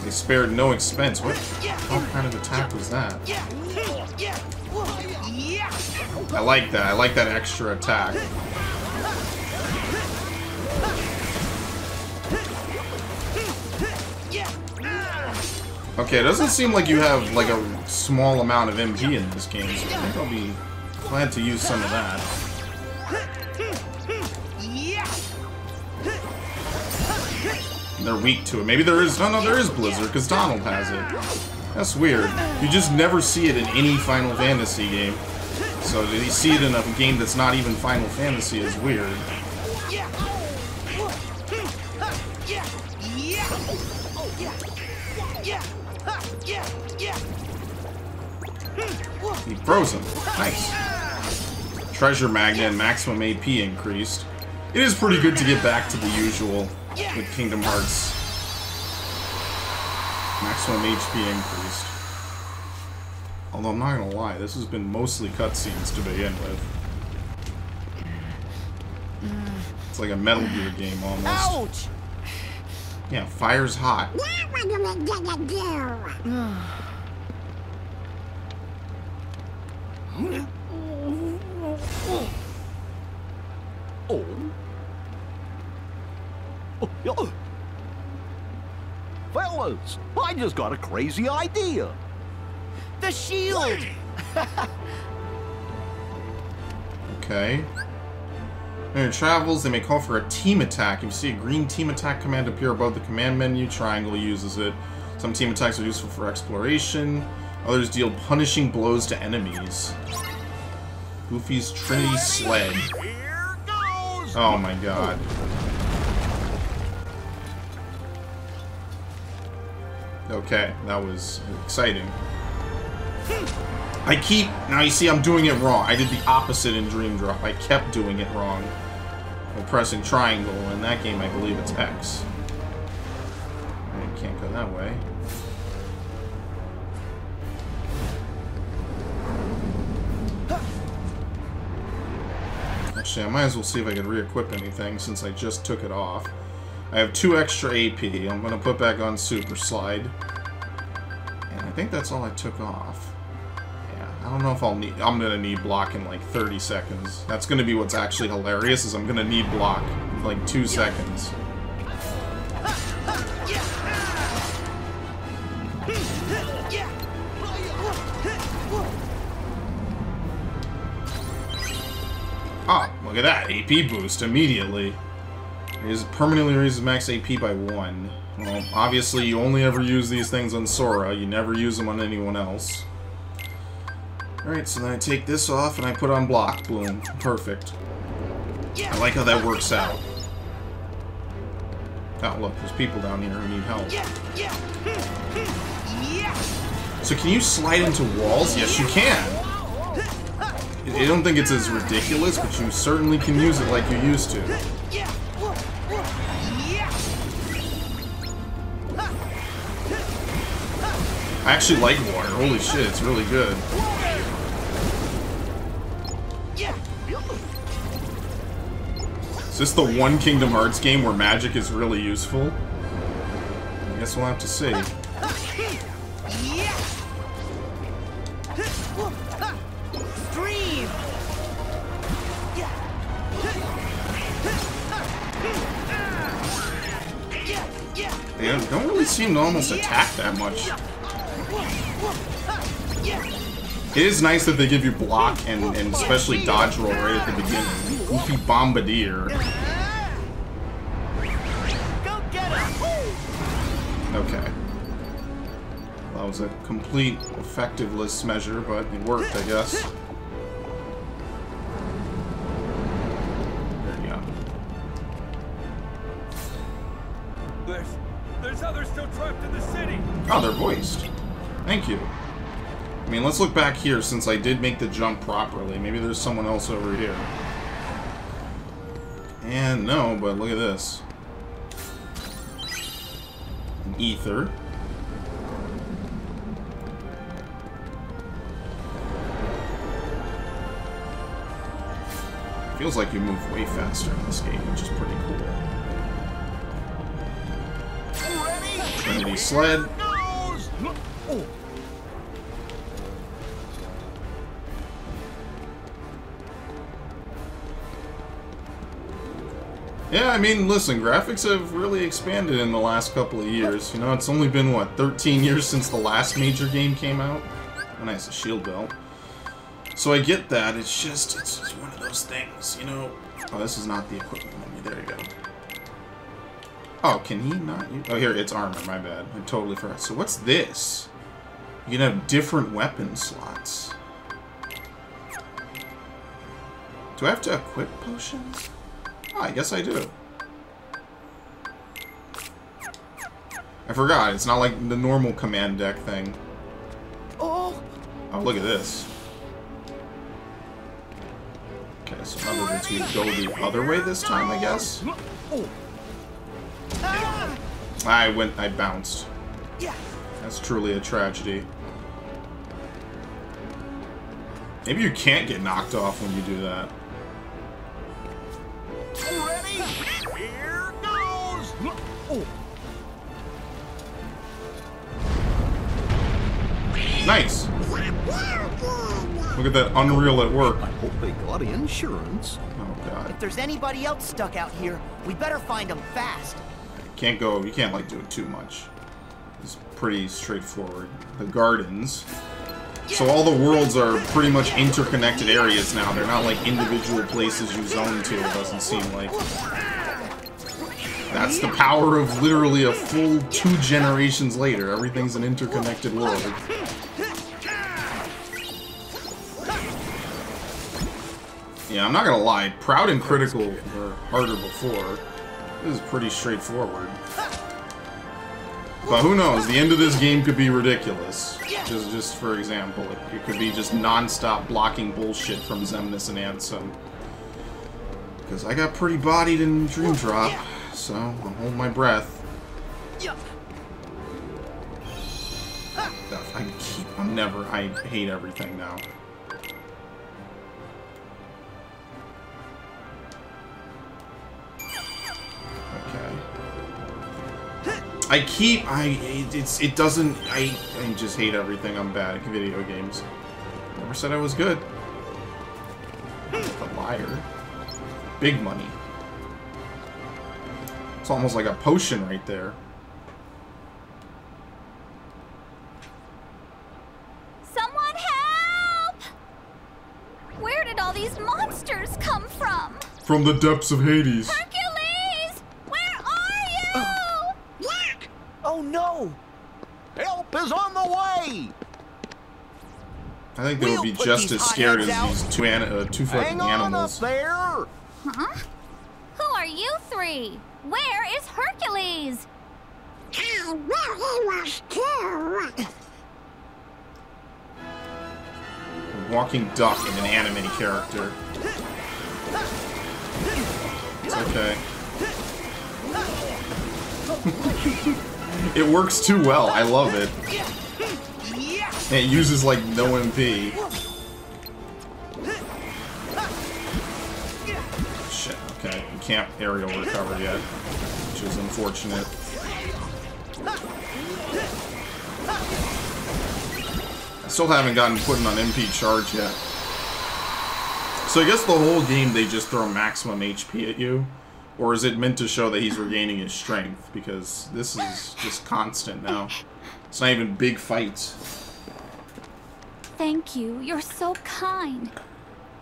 They spared no expense. What kind of attack was that? I like that. I like that extra attack. Okay, it doesn't seem like you have, like, a small amount of MP in this game, so I think I'll be glad to use some of that. They're weak to it. Maybe there is... No, there is Blizzard, because Donald has it. That's weird. You just never see it in any Final Fantasy game. So to see it in a game that's not even Final Fantasy is weird. He froze him. Nice. treasure magnet and maximum AP increased. It is pretty good to get back to the usual with Kingdom Hearts. Maximum HP increased. Although I'm not gonna lie, this has been mostly cutscenes to begin with. It's like a Metal Gear game almost. Ouch! Yeah, fire's hot. Now what are we gonna do? Oh. Fellas, I just got a crazy idea. The shield! Okay. In your travels, they may call for a team attack. If you see a green team attack command appear above the command menu, triangle uses it. Some team attacks are useful for exploration. Others deal punishing blows to enemies. Goofy's Trinity Sled. Oh my god. Okay, that was exciting. Now you see I'm doing it wrong. I did the opposite in Dream Drop. I kept doing it wrong. By pressing triangle. In that game, I believe it's X. I can't go that way. Actually, I might as well see if I can re-equip anything since I just took it off. I have 2 extra AP. I'm going to put back on Super Slide. And I think that's all I took off. Yeah, I don't know if I'm going to need block in like 30 seconds. That's going to be what's actually hilarious, is I'm going to need block in like 2 seconds. Ah, look at that. AP boost immediately. It permanently raises max AP by 1. Well, obviously you only ever use these things on Sora. You never use them on anyone else. Alright, so then I take this off and I put on block. Boom. Perfect. I like how that works out. Oh, look, there's people down here who need help. So can you slide into walls? Yes, you can. I don't think it's as ridiculous, but you certainly can use it like you used to. I actually like water. Holy shit, it's really good. Is this the one Kingdom Hearts game where magic is really useful? I guess we'll have to see. They don't really seem to almost attack that much. It is nice that they give you block and especially dodge roll right at the beginning. Goofy Bombardier. Okay. That was a complete effectiveness measure, but it worked, I guess. There you go. There's others still trapped in the city. Oh, they're voiced. Thank you. I mean, let's look back here since I did make the jump properly. Maybe there's someone else over here. And no, but look at this. An ether. Feels like you move way faster in this game, which is pretty cool. Trinity Sled. Yeah, I mean, listen, graphics have really expanded in the last couple of years. You know, it's only been, what, 13 years since the last major game came out? Oh, nice, a shield belt. So I get that, it's just one of those things, you know? Oh, this is not the equipment menu, there you go. Oh, can he not use... Oh, here, it's armor, my bad. I totally forgot. So what's this? You can have different weapon slots. Do I have to equip potions? Oh, I guess I do. I forgot, it's not like the normal command deck thing. Oh, look at this. Okay, so in other words, we go the other way this time, I guess? I bounced. That's truly a tragedy. Maybe you can't get knocked off when you do that. Ready? Here goes! Nice! Look at that Unreal at work. I hope they got insurance. Oh god. If there's anybody else stuck out here, we better find them fast. Can't go, you can't like do it too much. It's pretty straightforward. The gardens. So all the worlds are pretty much interconnected areas now. They're not like individual places you zone to, it doesn't seem like. That's the power of literally a full 2 generations later. Everything's an interconnected world. Yeah, I'm not gonna lie. Proud and Critical were harder before. This is pretty straightforward. But who knows? The end of this game could be ridiculous. Just for example, it could be just non-stop blocking bullshit from Xemnas and Ansem. Because I got pretty bodied in Dream Drop, so I'll hold my breath. I hate everything now. I just hate everything. I'm bad at video games. Never said I was good. A liar. Big money. It's almost like a potion right there. Someone help! Where did all these monsters come from? From the depths of Hades. Hercules! Where are you? Oh no! Help is on the way! I think they would be just as scared as these two fucking animals. Hang on up there! Huh? Who are you three? Where is Hercules? I knew he was too. A walking duck and an anime character. It's okay. It works too well. I love it. And it uses like no MP. Shit, okay. You can't aerial recover yet, which is unfortunate. I still haven't gotten put on MP charge yet. So I guess the whole game they just throw maximum HP at you? Or is it meant to show that he's regaining his strength? Because this is just constant now. It's not even big fights. Thank you. You're so kind.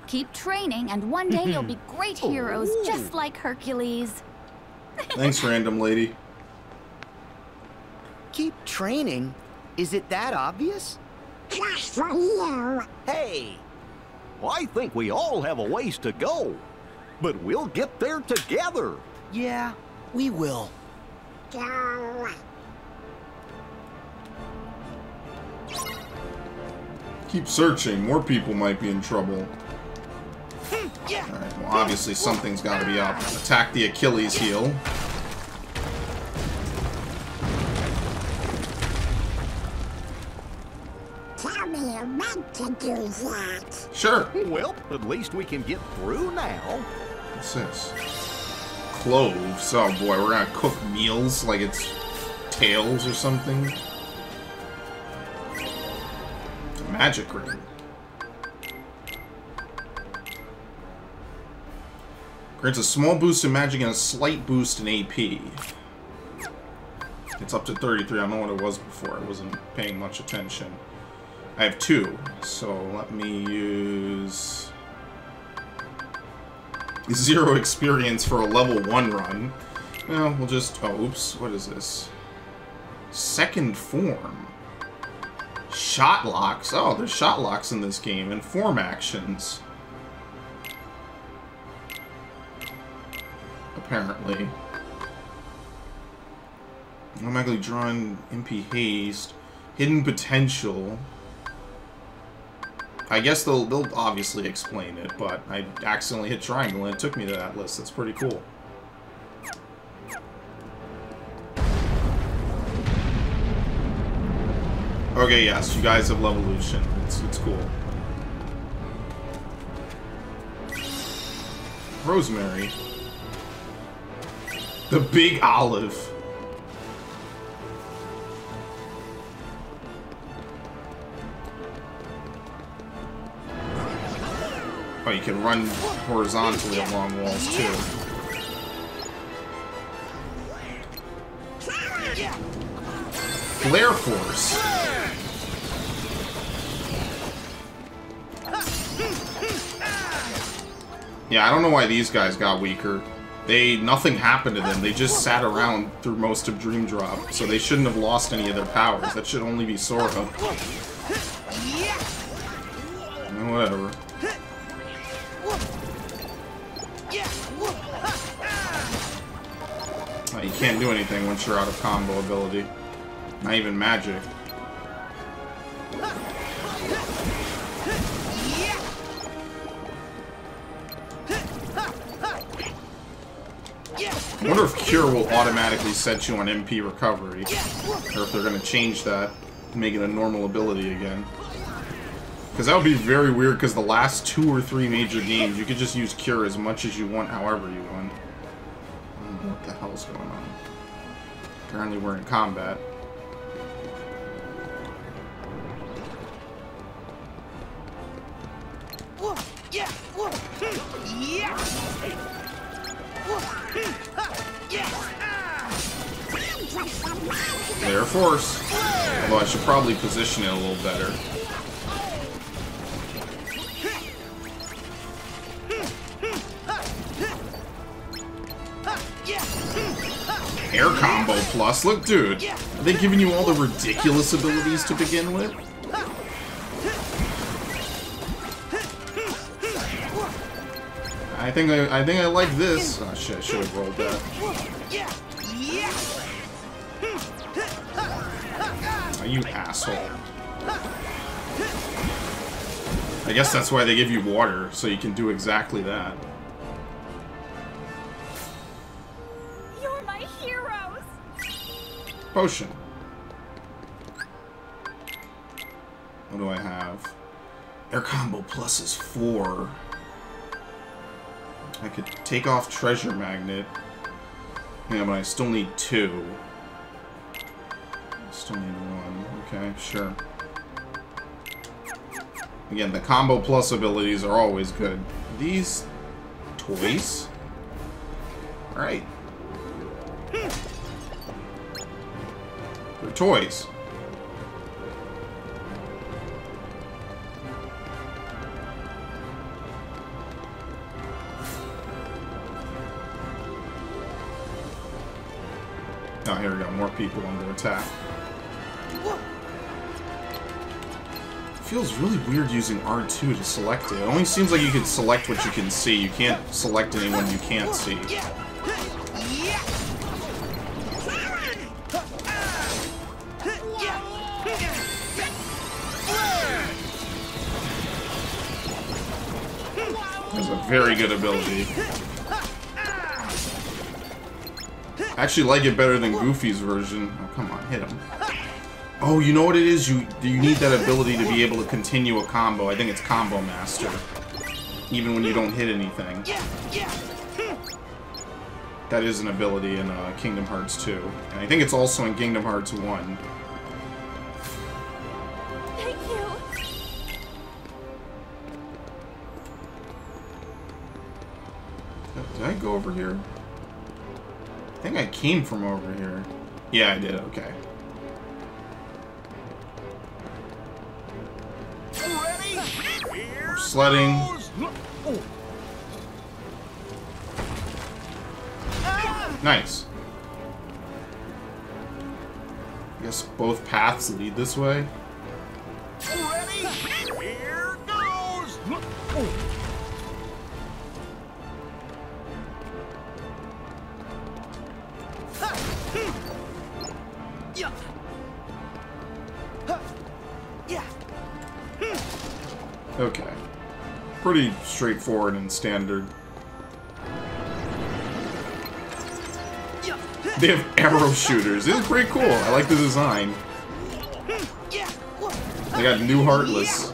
Keep training, and one day you'll be great heroes, just like Hercules. Thanks, random lady. Keep training? Is it that obvious? Just for you. Hey! I think we all have a ways to go. But we'll get there together. Yeah, we will. Go. Keep searching. More people might be in trouble. Alright, well obviously something's gotta be up. Attack the Achilles heel. Tell me you meant to do that. Sure. Well, at least we can get through now. What's this? Cloves. Oh boy, we're gonna cook meals like it's Tails or something. It's a magic ring. Grants a small boost in magic and a slight boost in AP. It's up to 33. I don't know what it was before. I wasn't paying much attention. I have 2, so let me use 0 experience for a level 1 run. Well, we'll just... Oh, oops. What is this? Second form. Shot locks. Oh, there's shot locks in this game. And form actions. Apparently. Automatically drawn MP haste. Hidden potential. I guess they'll obviously explain it, but I accidentally hit triangle and it took me to that list. That's pretty cool. Okay, yes, you guys have Levolution. It's cool. Rosemary. The big olive. Oh, you can run horizontally along walls too. Flare Force. Yeah, I don't know why these guys got weaker. Nothing happened to them. They just sat around through most of Dream Drop, so they shouldn't have lost any of their powers. That should only be Sora. Whatever. You can't do anything once you're out of combo ability. Not even magic. I wonder if Cure will automatically set you on MP recovery. Or if they're going to change that to make it a normal ability again. Because that would be very weird, because the last 2 or 3 major games, you could just use Cure as much as you want, however you want. I don't know what the hell's going on. Apparently we're in combat. Flare Force. Although I should probably position it a little better. Air Combo Plus. Look, dude. Are they giving you all the ridiculous abilities to begin with? I think I like this. Oh shit, I should have rolled that. Oh, you asshole. I guess that's why they give you water, so you can do exactly that. You're my heroes. Potion. What do I have? Air Combo Plus is 4. I could take off Treasure Magnet. Yeah, but I still need 2. I still need 1. Okay, sure. Again, the Combo Plus abilities are always good. These toys? Alright. They're toys. Oh, here we go. More people under attack. Feels really weird using R2 to select it. It only seems like you can select what you can see. You can't select anyone you can't see. That's a very good ability. I actually like it better than Goofy's version. Oh, come on, hit him. Oh, you know what it is? You need that ability to be able to continue a combo. I think it's Combo Master. Even when you don't hit anything. That is an ability in Kingdom Hearts 2. And I think it's also in Kingdom Hearts 1. Thank you. Did I go over here? I think I came from over here. Yeah, I did. Okay. More sledding. Nice. I guess both paths lead this way. Here goes! Okay. Pretty straightforward and standard. They have arrow shooters. This is pretty cool. I like the design. They got new Heartless.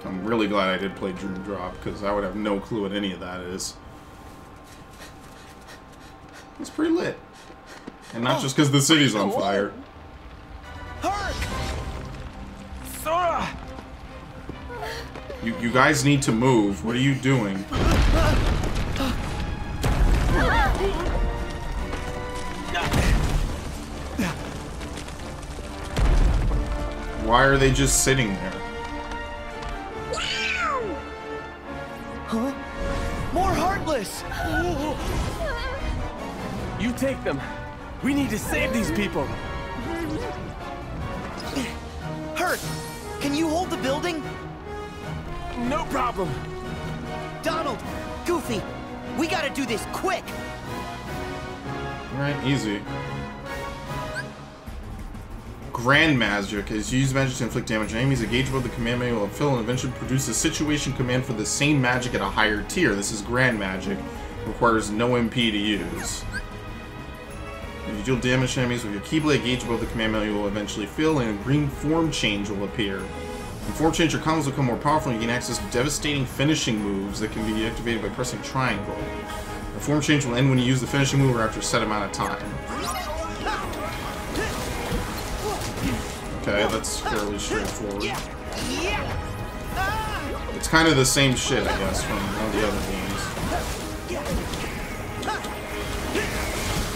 I'm really glad I did play Dream Drop, because I would have no clue what any of that is. It's pretty lit. And not just because the city's on fire. Sora! You guys need to move. What are you doing? Why are they just sitting there? Huh? More Heartless! You take them. We need to save these people. Hurt! Can you hold the building? No problem. Donald! Goofy! We gotta do this quick! Alright, easy. Grand Magic is used magic to inflict damage on enemies. A gauge above the command menu will fill and eventually produce a situation command for the same magic at a higher tier. This is Grand Magic. Requires no MP to use. If you deal damage to enemies with your Keyblade, gauge above the command menu will eventually fill and a green form change will appear. When form change, your combos will become more powerful and you gain access to devastating finishing moves that can be activated by pressing triangle. The form change will end when you use the finishing move or after a set amount of time. Okay, that's fairly straightforward. It's kind of the same shit, I guess, from all the other games.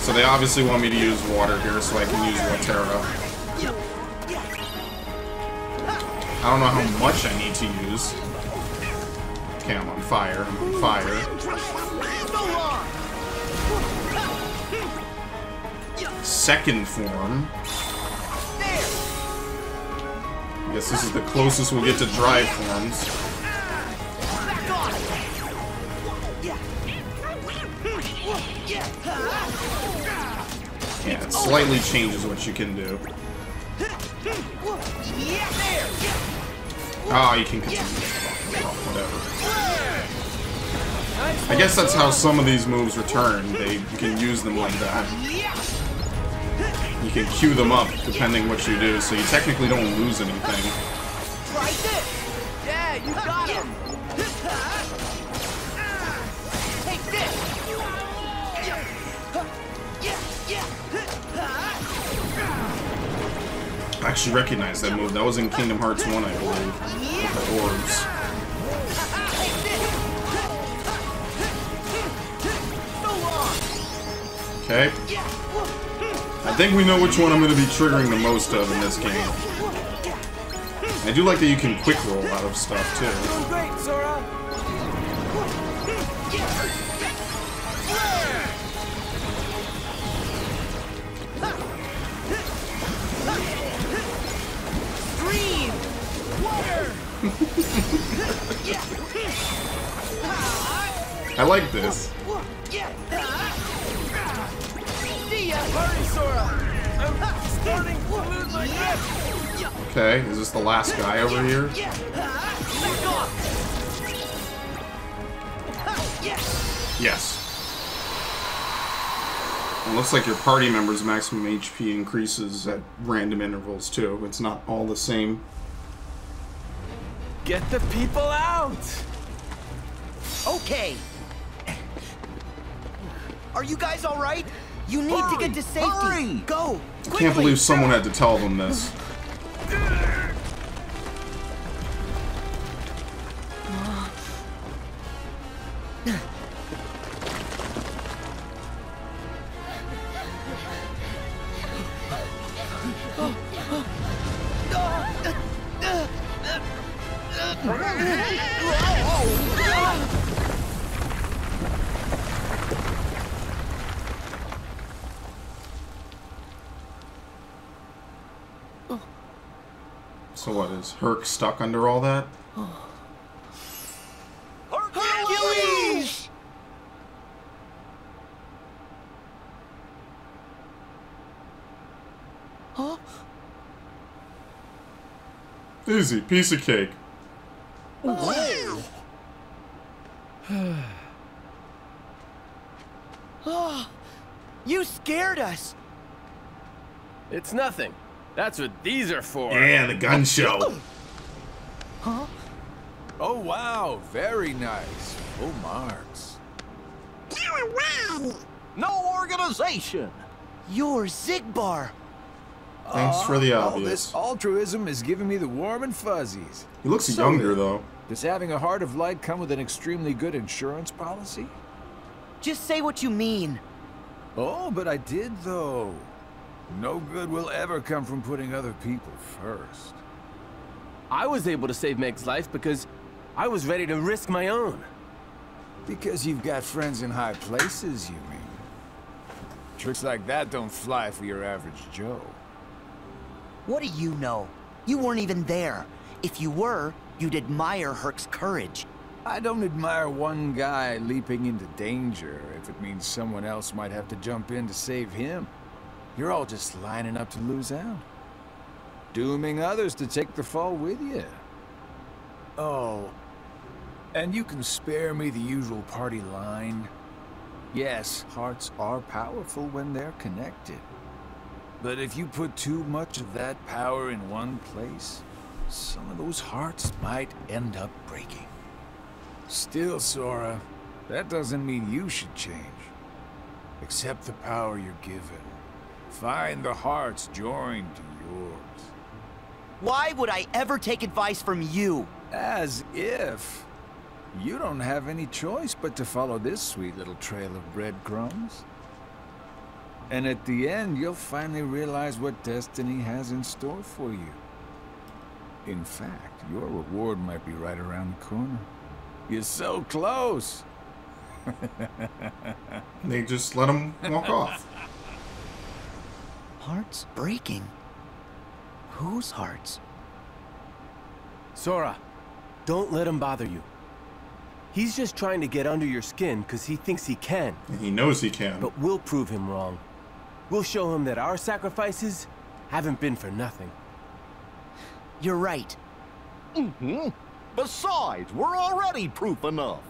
So they obviously want me to use water here so I can use Watera. I don't know how much I need to use. Okay, I'm on fire. I'm on fire. Second form. I guess this is the closest we'll get to dry forms. Yeah, it slightly changes what you can do. Oh, you can continue. Whatever. I guess that's how some of these moves return. You can use them like that. You can queue them up depending what you do, so you technically don't lose anything. Try this! Yeah, you got him! Take this! I actually recognize that move. That was in Kingdom Hearts 1, I believe. With the orbs. Okay. I think we know which one I'm going to be triggering the most of in this game. I do like that you can quick roll out of stuff, too. Great, Sora! Stream! Water! I like this. Hurry, Sora! I'm starting to lose my grip! Okay, is this the last guy over here? Yes. It looks like your party members' maximum HP increases at random intervals, too. It's not all the same. Get the people out! Okay. Are you guys all right? You need to get to safety. Hurry. Go. I can't believe someone had to tell them this. So what, is Herc stuck under all that? Hercules! Huh? Easy, piece of cake. Whoa! Oh, you scared us. It's nothing. That's what these are for. Yeah, the gun show. Huh? Oh, wow. Very nice. Full marks. No organization. You're Zigbar. Thanks for the All obvious. this altruism is giving me the warm and fuzzies. He looks younger, though. Does having a heart of light come with an extremely good insurance policy? Just say what you mean. Oh, but I did, though. No good will ever come from putting other people first. I was able to save Meg's life because I was ready to risk my own. Because you've got friends in high places, you mean? Tricks like that don't fly for your average Joe. What do you know? You weren't even there. If you were, you'd admire Herc's courage. I don't admire one guy leaping into danger if it means someone else might have to jump in to save him. You're all just lining up to lose out. Dooming others to take the fall with you. Oh, and you can spare me the usual party line. Yes, hearts are powerful when they're connected. But if you put too much of that power in one place, some of those hearts might end up breaking. Still, Sora, that doesn't mean you should change. Accept the power you're given. Find the hearts joined to yours. Why would I ever take advice from you? As if. You don't have any choice but to follow this sweet little trail of breadcrumbs. And at the end, you'll finally realize what destiny has in store for you. In fact, your reward might be right around the corner. You're so close. They just let him walk off. Hearts breaking? Whose hearts? Sora, don't let him bother you. He's just trying to get under your skin because he thinks he can. And he knows he can. But we'll prove him wrong. We'll show him that our sacrifices haven't been for nothing. You're right. Mm-hmm. Besides, we're already proof enough.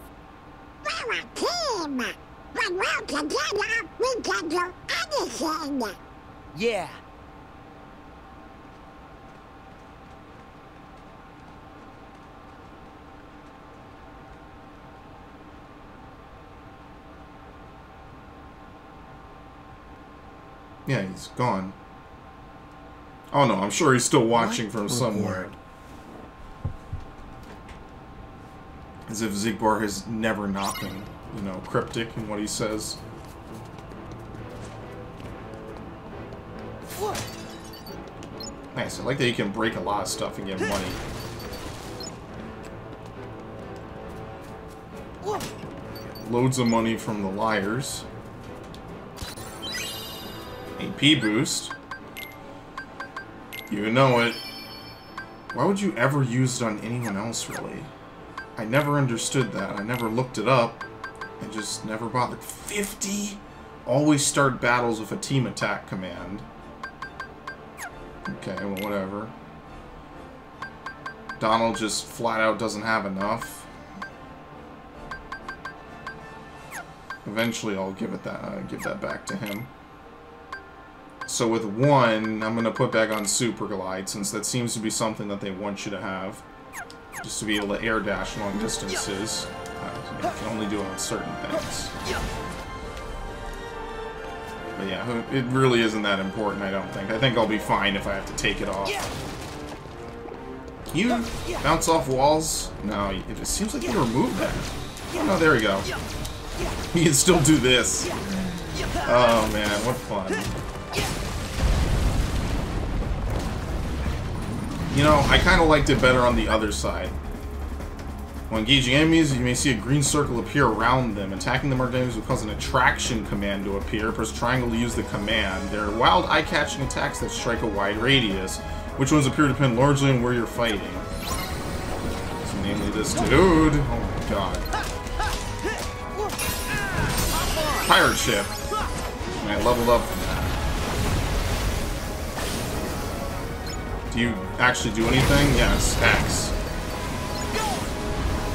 We're a team. When we're together, we can do anything. Yeah. Yeah, he's gone. Oh no, I'm sure he's still watching from somewhere. As if Zigbar has never not been, you know, cryptic in what he says. Nice, I like that you can break a lot of stuff and get money. Loads of money from the liars. AP boost. You know it. Why would you ever use it on anyone else, really? I never understood that. I never looked it up. I just never bothered. 50? Always start battles with a team attack command. Okay, well, whatever. Donald just flat out doesn't have enough. Eventually, I'll give it that. Give that back to him. So with one, I'm gonna put back on Super Glide, since that seems to be something that they want you to have, just to be able to air dash long distances. You can only do it on certain things. But yeah, it really isn't that important, I don't think. I think I'll be fine if I have to take it off. Can you bounce off walls? No, it just seems like you removed that. Oh no, there we go. You can still do this. Oh man, what fun. You know, I kind of liked it better on the other side. When engaging enemies, you may see a green circle appear around them. Attacking them or enemies will cause an attraction command to appear. Press triangle to use the command. They're wild, eye-catching attacks that strike a wide radius. Which ones appear to depend largely on where you're fighting. So namely this dude. Oh my god. Pirate ship. And I leveled up from that. Do you actually do anything? Yes, X.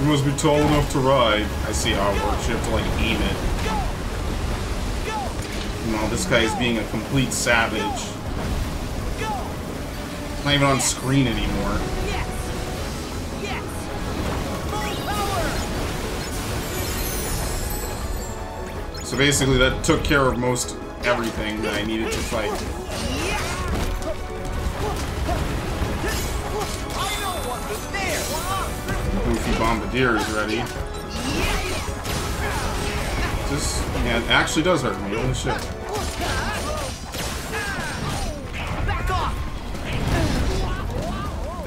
You must be tall enough to ride. I see how it works. You have to like aim it. No, this guy is being a complete savage. It's not even on screen anymore. So basically that took care of most everything that I needed to fight. Goofy Bombardier is ready. This, yeah, it actually does hurt me, holy shit.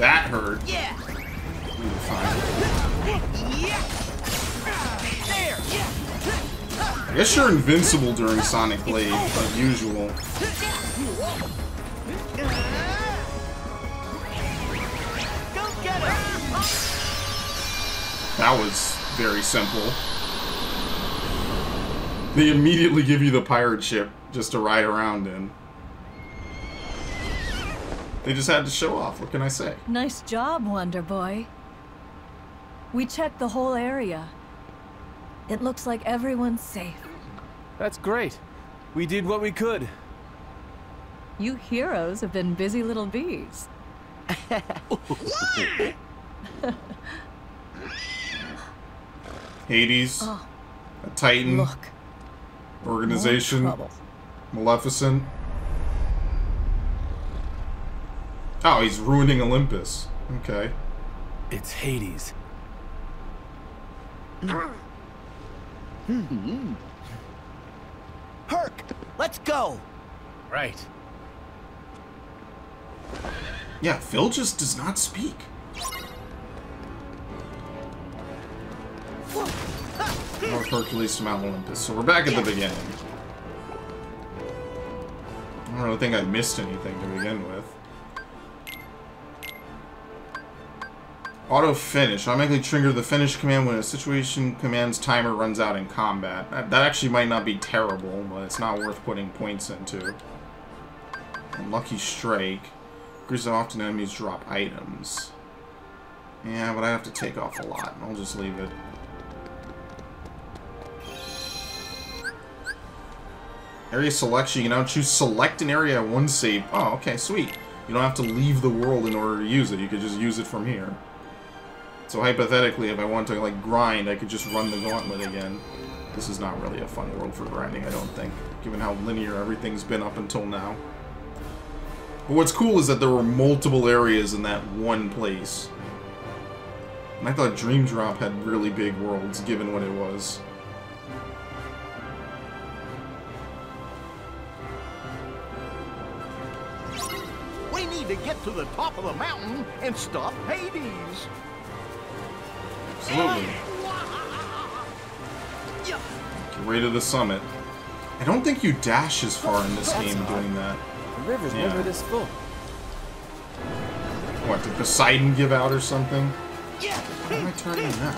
That hurt. I guess you're invincible during Sonic Blade, like usual. That was very simple. They immediately give you the pirate ship just to ride around in. They just had to show off, what can I say? Nice job, Wonder Boy. We checked the whole area. It looks like everyone's safe. That's great. We did what we could. You heroes have been busy little bees. Hades, oh, a Titan, look. Organization, Maleficent. Oh, he's ruining Olympus. Okay. It's Hades. Herc, let's go. Right. Yeah, Phil just does not speak. North Hercules to Mount Olympus. So we're back at the beginning. I don't really think I missed anything to begin with. Auto finish. Automatically trigger the finish command when a situation command's timer runs out in combat. That actually might not be terrible, but it's not worth putting points into. Unlucky strike. Increases how often enemies drop items. Yeah, but I have to take off a lot. I'll just leave it. Area selection. You can now choose select an area at one save. Oh, okay, sweet. You don't have to leave the world in order to use it. You could just use it from here. So hypothetically, if I want to like grind, I could just run the gauntlet again. This is not really a fun world for grinding, I don't think, given how linear everything's been up until now. But what's cool is that there were multiple areas in that one place. And I thought Dream Drop had really big worlds, given what it was. We need to get to the top of the mountain and stop Hades. Absolutely. Get right to the summit. I don't think you dash as far in this game doing that. The river's never this full. What, did Poseidon give out or something? Why am I turning that?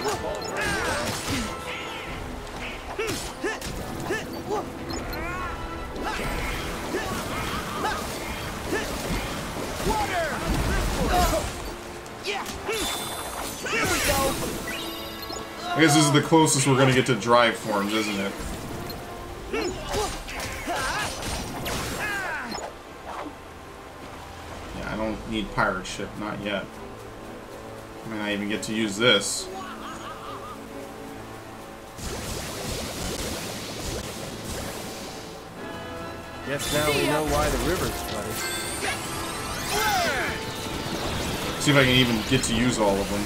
Here we go. I guess this is the closest we're gonna get to drive forms, isn't it? Yeah, I don't need pirate ship, not yet. I may not even get to use this. Guess now we know why the river's flooded. See if I can even get to use all of them.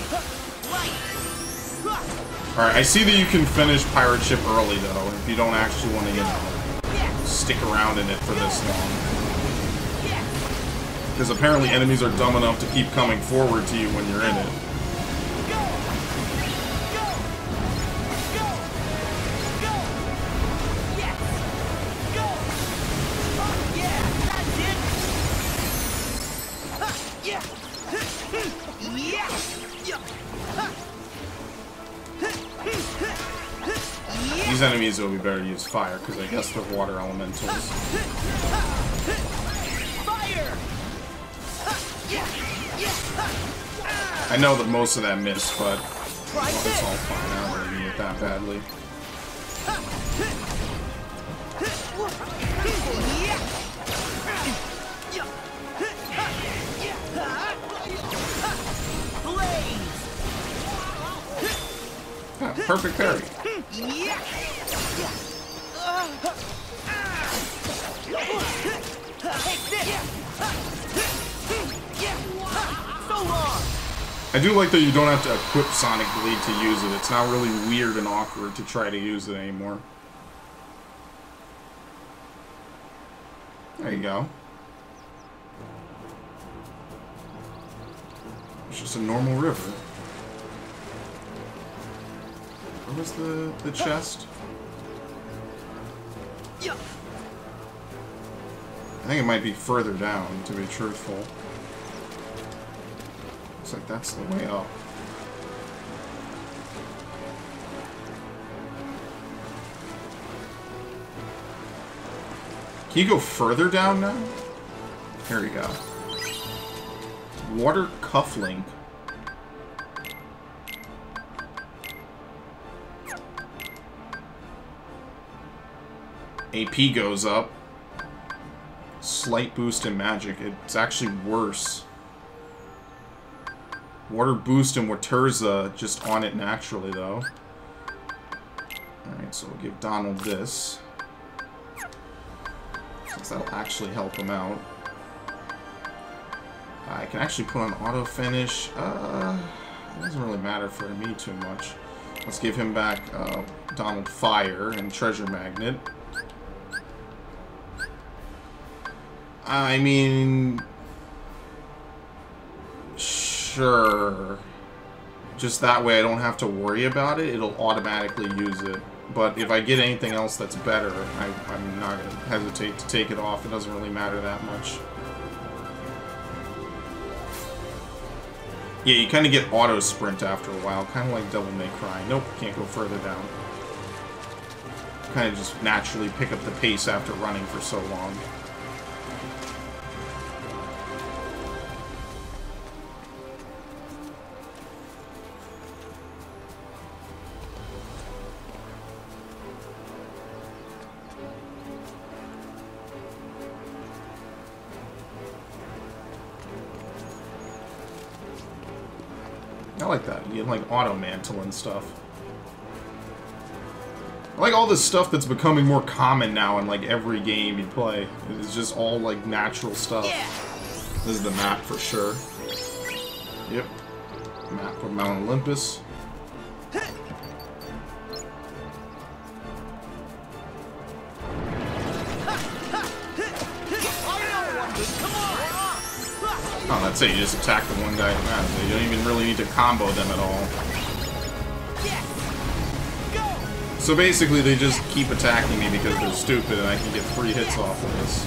Alright, I see that you can finish pirate ship early though, if you don't actually want to, you know, stick around in it for this long. Because apparently enemies are dumb enough to keep coming forward to you when you're in it. These enemies, it would be better to use fire, because I guess they're water elementals. I know that most of that missed, but it's all fine. I don't really need it that badly. Ah, perfect parry. I do like that you don't have to equip Sonic Blade to use it. It's not really weird and awkward to try to use it anymore. There you go. It's just a normal river. Where was the chest? I think it might be further down, to be truthful. Looks like that's the way up. Can you go further down now? Here we go. Water cufflink. AP goes up. Slight boost in magic. It's actually worse. Water boost in Waterza just on it naturally, though. Alright, so we'll give Donald this. Since that'll actually help him out. I can actually put on auto finish. It doesn't really matter for me too much. Let's give him back Donald Fire and Treasure Magnet. I mean, sure. Just that way I don't have to worry about it. It'll automatically use it. But if I get anything else that's better, I'm not going to hesitate to take it off. It doesn't really matter that much. Yeah, you kind of get auto sprint after a while. Kind of like Devil May Cry. Nope, can't go further down. Kind of just naturally pick up the pace after running for so long. I like that. You get like auto mantle and stuff. I like all this stuff that's becoming more common now in like every game you play. It's just all like natural stuff. Yeah. This is the map for sure. Yep. Map of Mount Olympus. Oh, that's it. You just attack the one guy automatically. You don't even really need to combo them at all. So basically, they just keep attacking me because they're stupid and I can get 3 hits off of this.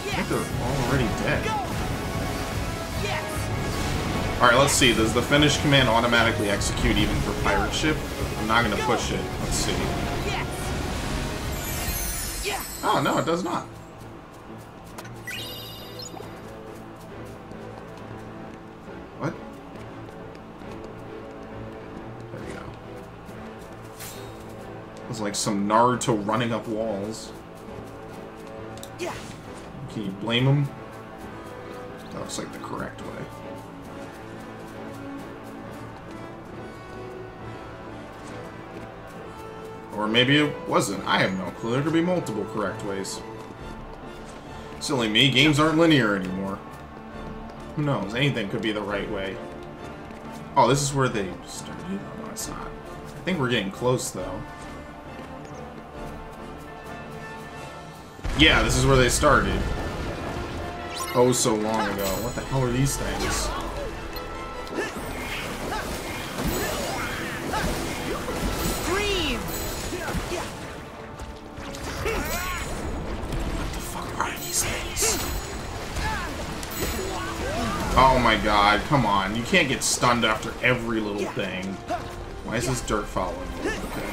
I think they're already dead. Alright, let's see. Does the finish command automatically execute even for Pirate Ship? I'm not going to push it. Let's see. Oh, no, it does not. What? There we go. It's like some Naruto running up walls. Can you blame him? That looks like the correct way. Or maybe it wasn't. I have no clue. There could be multiple correct ways. Silly me. Games aren't linear anymore. Who knows? Anything could be the right way. Oh, this is where they started? No, it's not. I think we're getting close, though. Yeah, this is where they started. Oh, so long ago. What the hell are these things? Oh my god, come on. You can't get stunned after every little thing. Why is this dirt following me? Okay.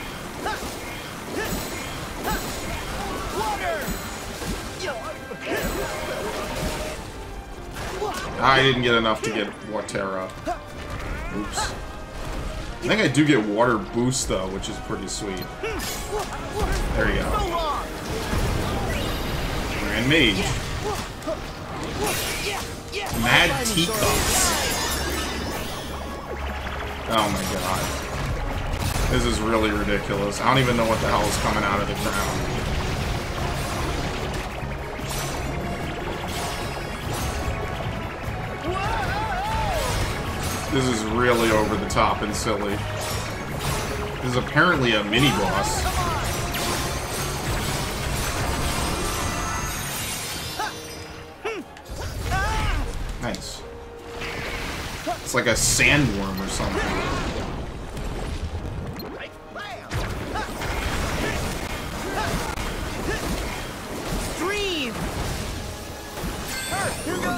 I didn't get enough to get Watera. Oops. I think I do get water boost though, which is pretty sweet. There you go. Grand Mage. Mad Teacups. Oh my god. This is really ridiculous. I don't even know what the hell is coming out of the ground. This is really over the top and silly. This is apparently a mini-boss. Nice. It's like a sandworm or something.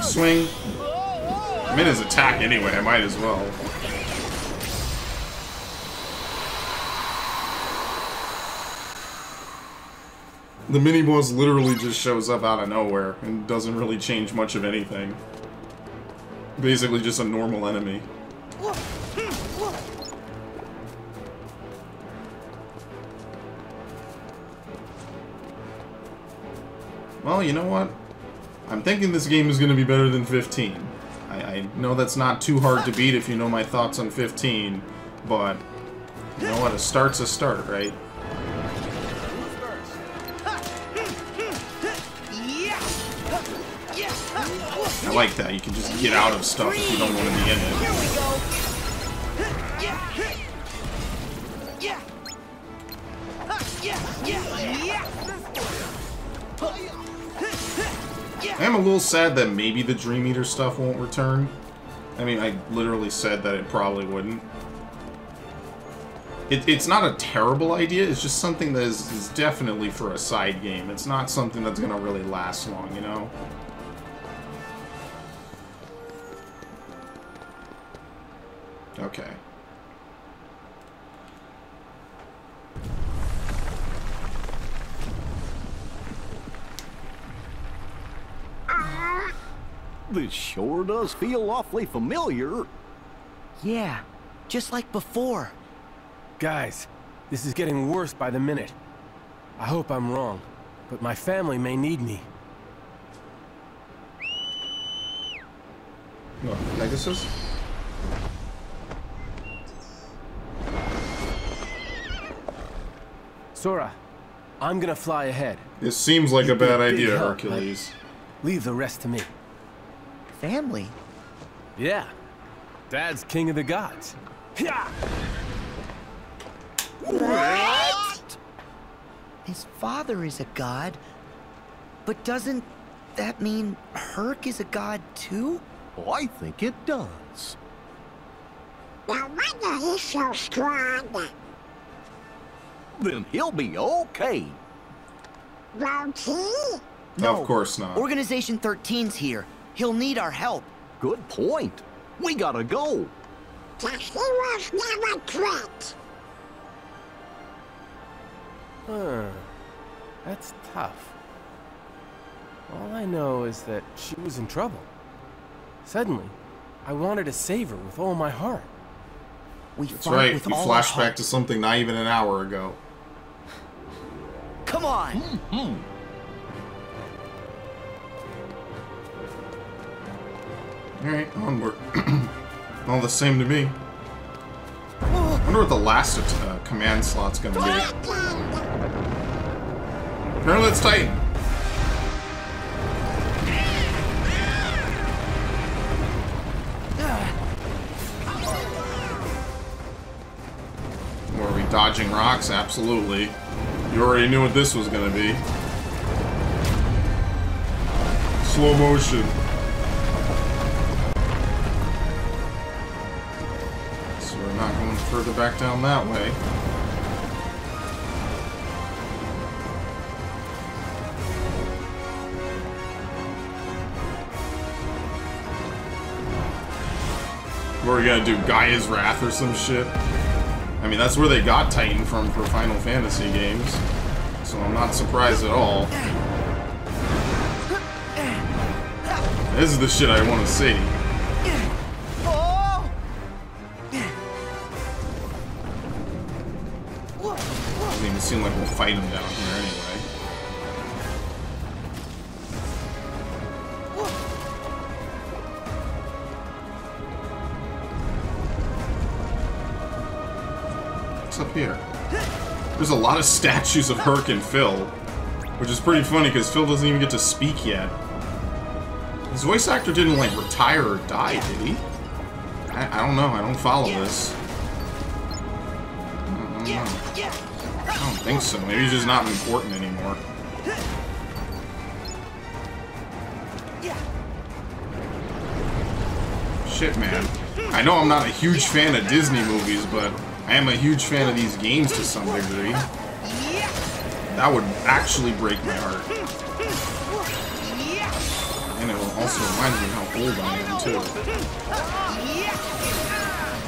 Swing. I'm in his attack anyway, I might as well. The mini-boss literally just shows up out of nowhere and doesn't really change much of anything. Basically just a normal enemy. Well, you know what? I'm thinking this game is going to be better than 15. I know that's not too hard to beat if you know my thoughts on 15, but you know what? A start's a start, right? I like that. You can just get out of stuff if you don't want to be in it. I am a little sad that maybe the Dream Eater stuff won't return. I mean, I literally said that it probably wouldn't. It's not a terrible idea, it's just something that is definitely for a side game. It's not something that's going to really last long, you know? Okay. This sure does feel awfully familiar. Yeah, just like before. Guys, this is getting worse by the minute. I hope I'm wrong, but my family may need me. What, Pegasus? Sora, I'm gonna fly ahead. This seems like a bad idea, help, Hercules. Leave the rest to me. Family? Yeah. Dad's king of the gods. Yeah. What? His father is a god, but doesn't that mean Herc is a god too? I think it does. No wonder he's so strong. Then he'll be okay. Won't he? No, of course not. Organization 13's here. He'll need our help. Good point. We gotta go. The heroes never quit. Huh. That's tough. All I know is that she was in trouble. Suddenly, I wanted to save her with all my heart. That's right, you flash back to something not even an hour ago. Come on! Alright, onward. All the same to me. I wonder what the last command slot's gonna be. Apparently it's Titan. Were we dodging rocks? Absolutely. You already knew what this was gonna be. Slow motion. So we're not going further back down that way. What are we gonna do? Gaia's Wrath or some shit? I mean, that's where they got Titan from for Final Fantasy games. So I'm not surprised at all. This is the shit I want to see. Doesn't even seem like we'll fight him down here anyway. What's up here? There's a lot of statues of Herc and Phil, which is pretty funny because Phil doesn't even get to speak yet. His voice actor didn't, like, retire or die, did he? I don't know. I don't follow this. I don't know. I don't think so. Maybe he's just not important anymore. Shit, man. I know I'm not a huge fan of Disney movies, but I am a huge fan of these games to some degree. That would actually break my heart. And it also reminds me how old I am, too.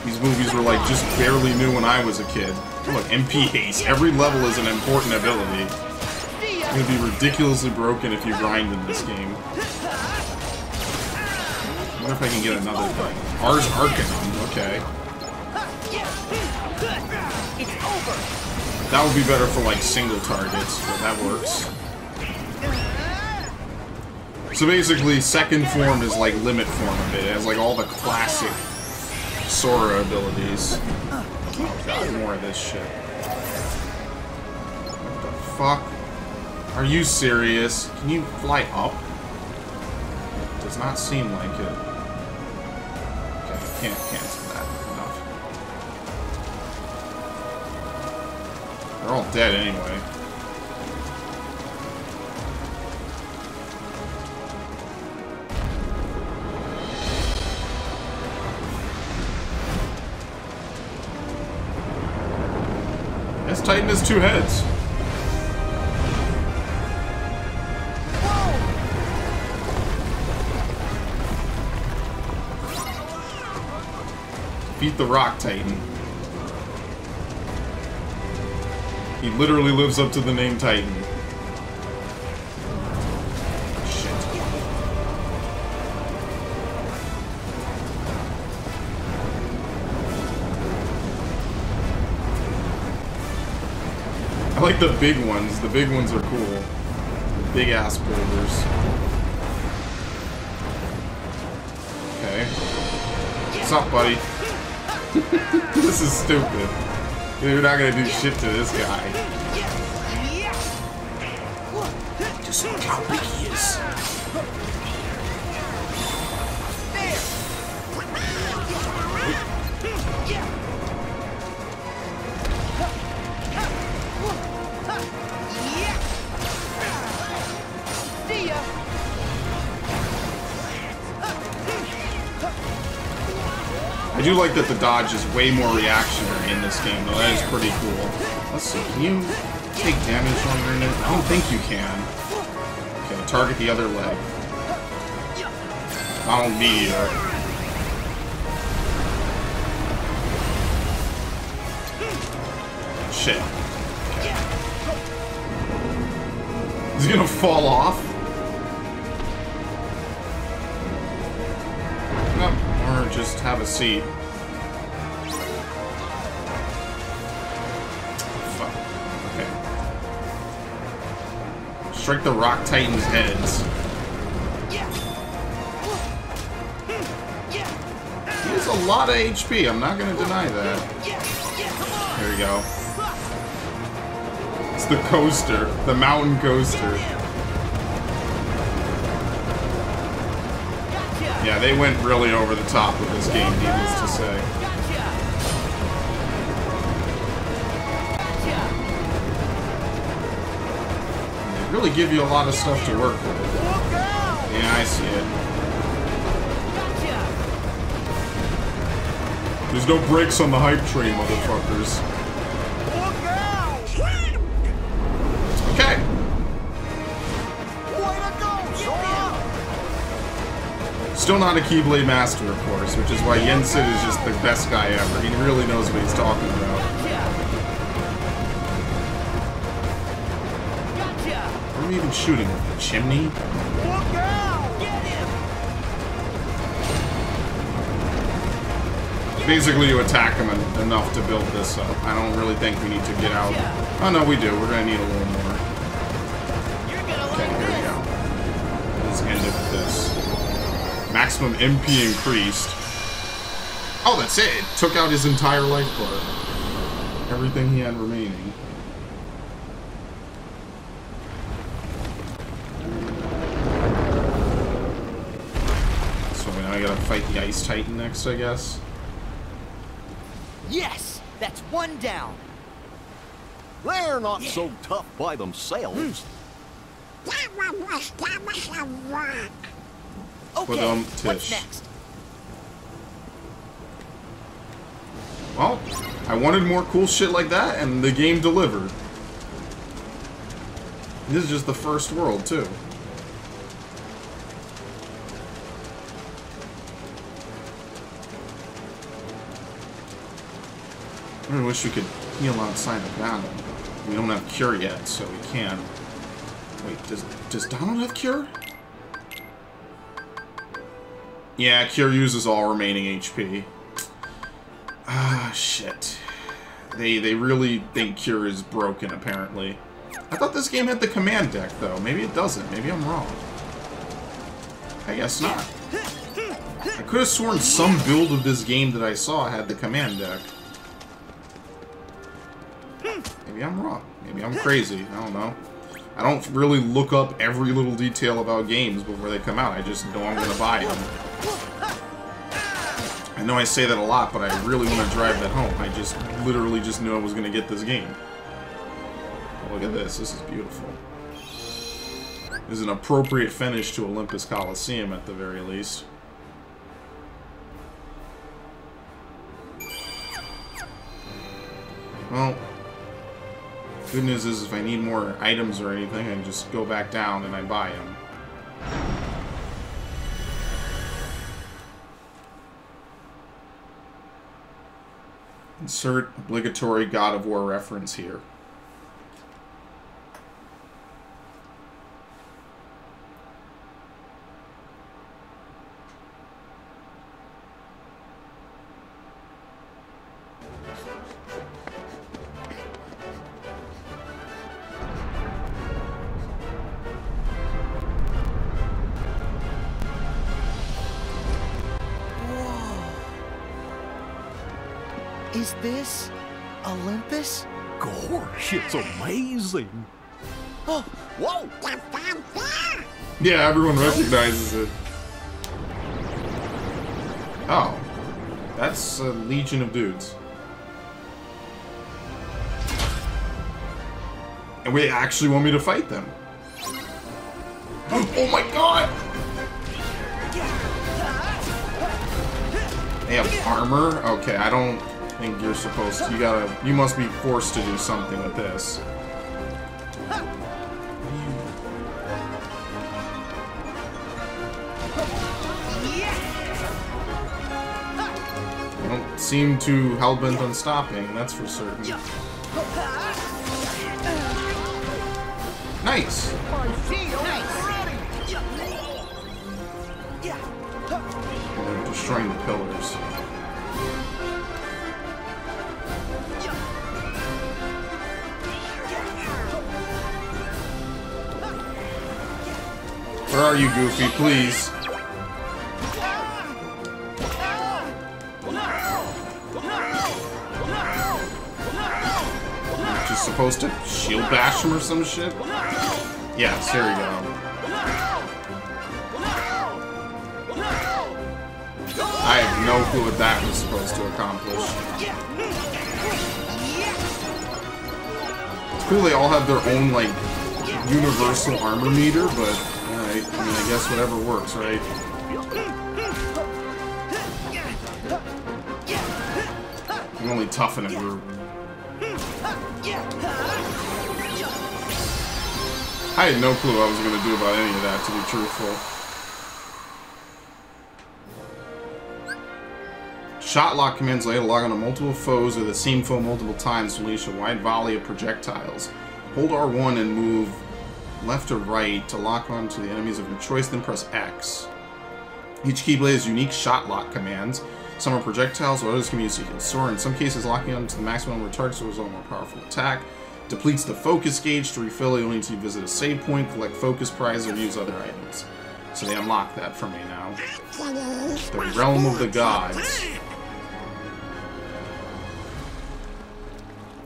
These movies were, like, just barely new when I was a kid. Look, MP Haste. Every level is an important ability. It's gonna be ridiculously broken if you grind in this game. I wonder if I can get another thing. Ars Arcanum, okay. That would be better for, like, single targets, but that works. So basically, second form is like limit form of it. It has like all the classic Sora abilities. Oh god, more of this shit. What the fuck? Are you serious? Can you fly up? Does not seem like it. Okay, can't cancel that. Enough. They're all dead anyway. This Titan has two heads. Defeat the Rock Titan. He literally lives up to the name Titan. I like the big ones. The big ones are cool. Big ass boulders. Okay. What's up, buddy? This is stupid. You're not gonna do shit to this guy. Just look how big he is. I do like that the dodge is way more reactionary in this game, though. That is pretty cool. Let's see, can you take damage while you're in it? I don't think you can. Okay, target the other leg. Donald Meteor. Shit. Okay. Is he gonna fall off? No. Or just have a seat. Fuck. Okay. Strike the Rock Titan's heads. He has a lot of HP, I'm not gonna deny that. There we go. It's the coaster, the mountain coaster. Yeah, they went really over the top with this game, needless to say. They really give you a lot of stuff to work with. Yeah, I see it. There's no brakes on the hype train, motherfuckers. Okay. Still not a Keyblade master, of course, which is why Yensid is just the best guy ever. He really knows what he's talking about. am I even shooting? A chimney? Look out! Get him! Basically, you attack him enough to build this up. I don't really think we need to get out. Oh, no, we do. We're going to need a little more. Okay, here we go. Let's end it with this. Maximum MP increased. Oh, that's it. It took out his entire life bar. Everything he had remaining. So now I gotta fight the Ice Titan next, I guess. Yes! That's one down! They're not so tough by themselves. That one was dumb as a rock. Okay, what's next? Well, I wanted more cool shit like that, and the game delivered. This is just the first world, too. I really wish we could heal outside of battle. We don't have cure yet, so we can. Wait, does Donald have cure? Yeah, cure uses all remaining HP. Ah, shit. They really think cure is broken, apparently. I thought this game had the command deck, though. Maybe it doesn't. Maybe I'm wrong. I guess not. I could have sworn some build of this game that I saw had the command deck. Maybe I'm wrong. Maybe I'm crazy. I don't know. I don't really look up every little detail about games before they come out. I just know I'm going to buy them. I know I say that a lot, but I really want to drive that home. I just literally just knew I was going to get this game. Oh, look at this. This is beautiful. This is an appropriate finish to Olympus Coliseum at the very least. Well, good news is if I need more items or anything, I can just go back down and I buy them. Insert obligatory God of War reference here. Is this Olympus? Gosh, it's amazing. Oh, whoa! Yeah, everyone recognizes it. Oh, that's a legion of dudes. And we actually want me to fight them. Oh my god! They have armor? Okay, I don't think you're supposed to. You must be forced to do something with this. They don't seem too hell-bent on stopping, that's for certain. Nice! They're destroying the pillars. Where are you, Goofy? Please. Just supposed to shield bash him or some shit? Yes, here we go. I have no clue what that was supposed to accomplish. It's cool they all have their own, like, universal armor meter, but alright, I mean, I guess whatever works, right? I'm only tough in a group. I had no clue what I was going to do about any of that, to be truthful. Shot lock commands allow you to log on to multiple foes or the same foe multiple times to unleash a wide volley of projectiles. Hold R1 and move left or right to lock on to the enemies of your choice, then press X. Each Keyblade has unique shot lock commands. Some are projectiles, while others can be used to heal Sora. In some cases, locking on to the maximum number of targets will result in a more powerful attack. Depletes the focus gauge. To refill it, you'll need to visit a save point, collect focus prizes, or use other items. So they unlock that for me now. The Realm of the Gods.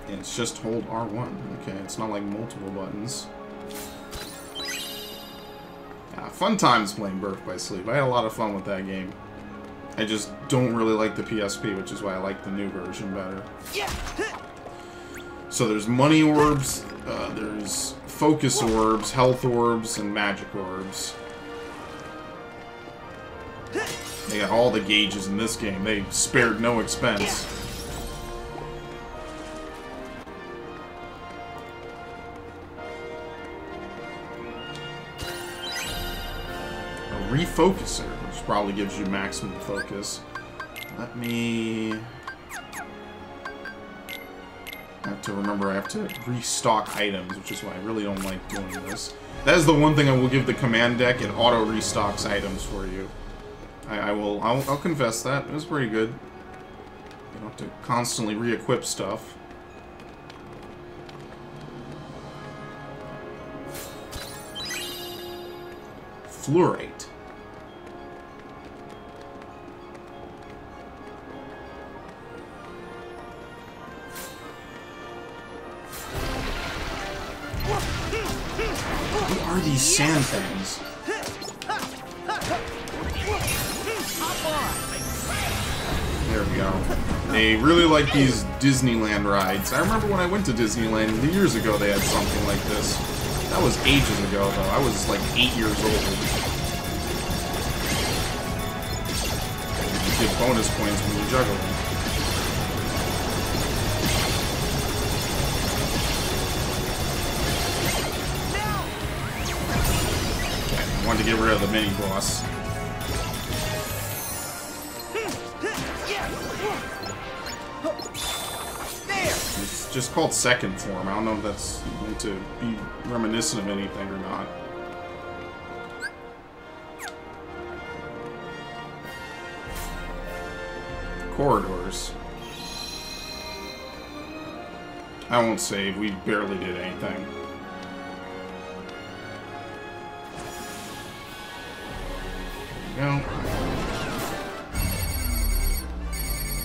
And it's just hold R1. Okay, it's not like multiple buttons. Fun times playing Birth by Sleep. I had a lot of fun with that game. I just don't really like the PSP, which is why I like the new version better. So there's money orbs, there's focus orbs, health orbs, and magic orbs. They got all the gauges in this game. They spared no expense. Refocuser, which probably gives you maximum focus. Let me... I have to remember I have to restock items, which is why I really don't like doing this. That is the one thing I will give the command deck, it auto restocks items for you. I'll confess that. It was pretty good. You don't have to constantly re-equip stuff. Fluorite. What are these sand things? There we go. They really like these Disneyland rides. I remember when I went to Disneyland years ago they had something like this. That was ages ago though. I was like 8 years old. You get bonus points when you juggle them. Okay, I wanted to get rid of the mini boss. It's just called second form. I don't know if that's meant to be reminiscent of anything or not. Corridors. I won't save. We barely did anything. There we go.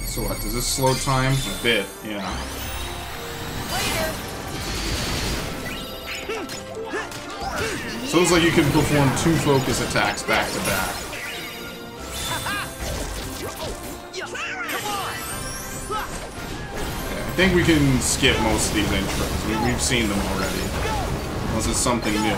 So what, does this slow time? A bit, yeah. So it's like you can perform 2 focus attacks back to back. Okay, I think we can skip most of these intros. We've seen them already. Unless it's something new.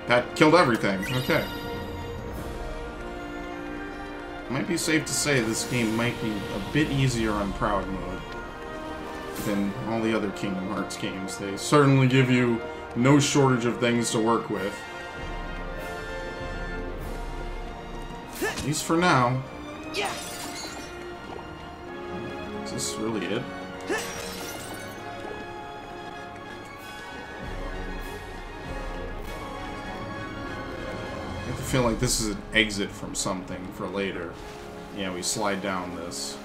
That killed everything. Okay. Might be safe to say this game might be a bit easier on Proud Mode than all the other Kingdom Hearts games. They certainly give you no shortage of things to work with. At least for now. Is this really it? I feel like this is an exit from something for later. Yeah, we slide down this.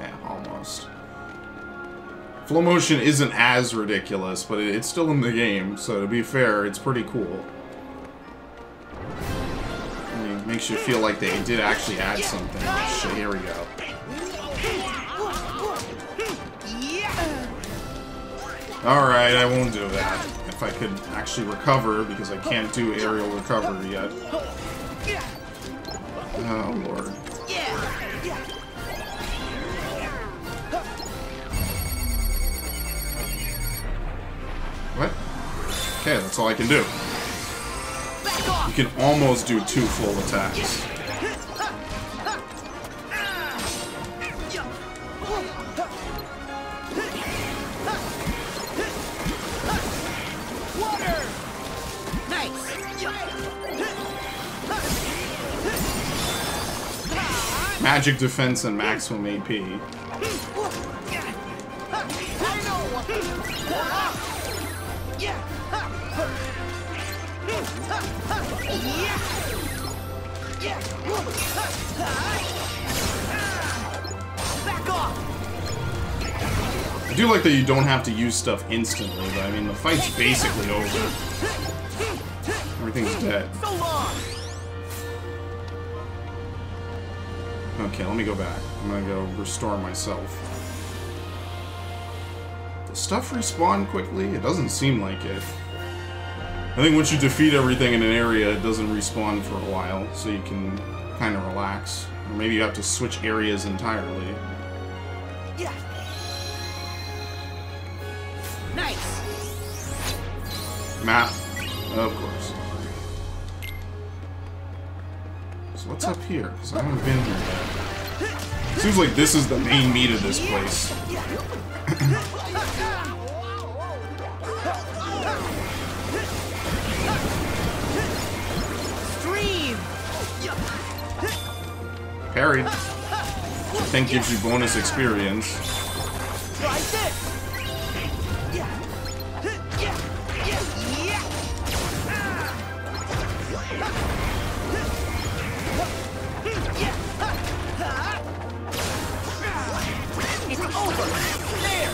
Yeah, almost. Flow motion isn't as ridiculous, but it's still in the game, so to be fair, it's pretty cool. It makes you feel like they did actually add something. Oh, shit, here we go. Alright, I won't do that. If I could actually recover, because I can't do aerial recovery yet. Oh, Lord. What? Okay, that's all I can do. You can almost do 2 full attacks. Water! Nice! Magic defense and maximum AP. Back off! I do like that you don't have to use stuff instantly, but I mean, the fight's basically over. Everything's dead. So long! Okay, let me go back. I'm gonna go restore myself. Does stuff respawn quickly? It doesn't seem like it. I think once you defeat everything in an area, it doesn't respawn for a while, so you can kind of relax. Or maybe you have to switch areas entirely. Yeah. Nice. Map, of course. So what's up here? Because I haven't been here yet. Seems like this is the main meat of this place. Stream. Parry. I think gives you bonus experience. Try this. It's over. There.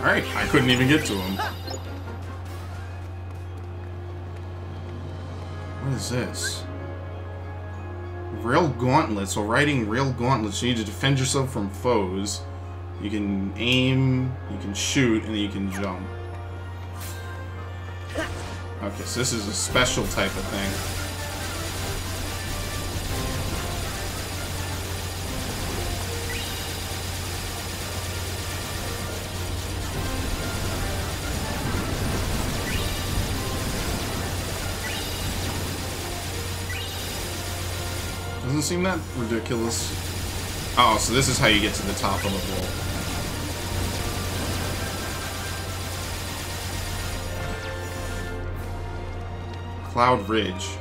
Alright, I couldn't even get to him. What is this? Rail gauntlets. So riding rail gauntlets, you need to defend yourself from foes. You can aim, you can shoot, and then you can jump. Okay, so this is a special type of thing. Doesn't seem that ridiculous. Oh, so this is how you get to the top of the wall. Cloud Ridge.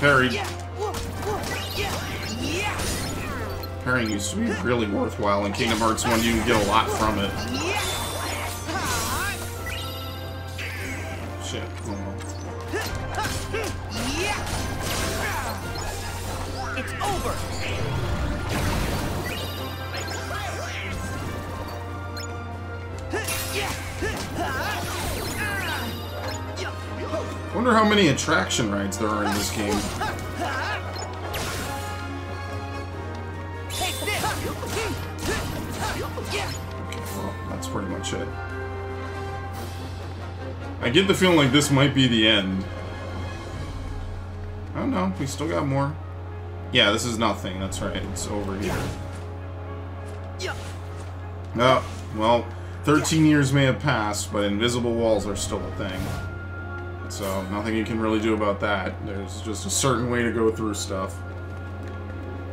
Parry. Parrying used to be really worthwhile in Kingdom Hearts 1. You can get a lot from it. Shit. It's over. Wonder how many attraction rides there are in this game. Well, that's pretty much it. I get the feeling like this might be the end. Oh no, we still got more. Yeah, this is nothing, that's right, it's over here. Oh, well, 13 years may have passed, but invisible walls are still a thing. So, nothing you can really do about that. There's just a certain way to go through stuff.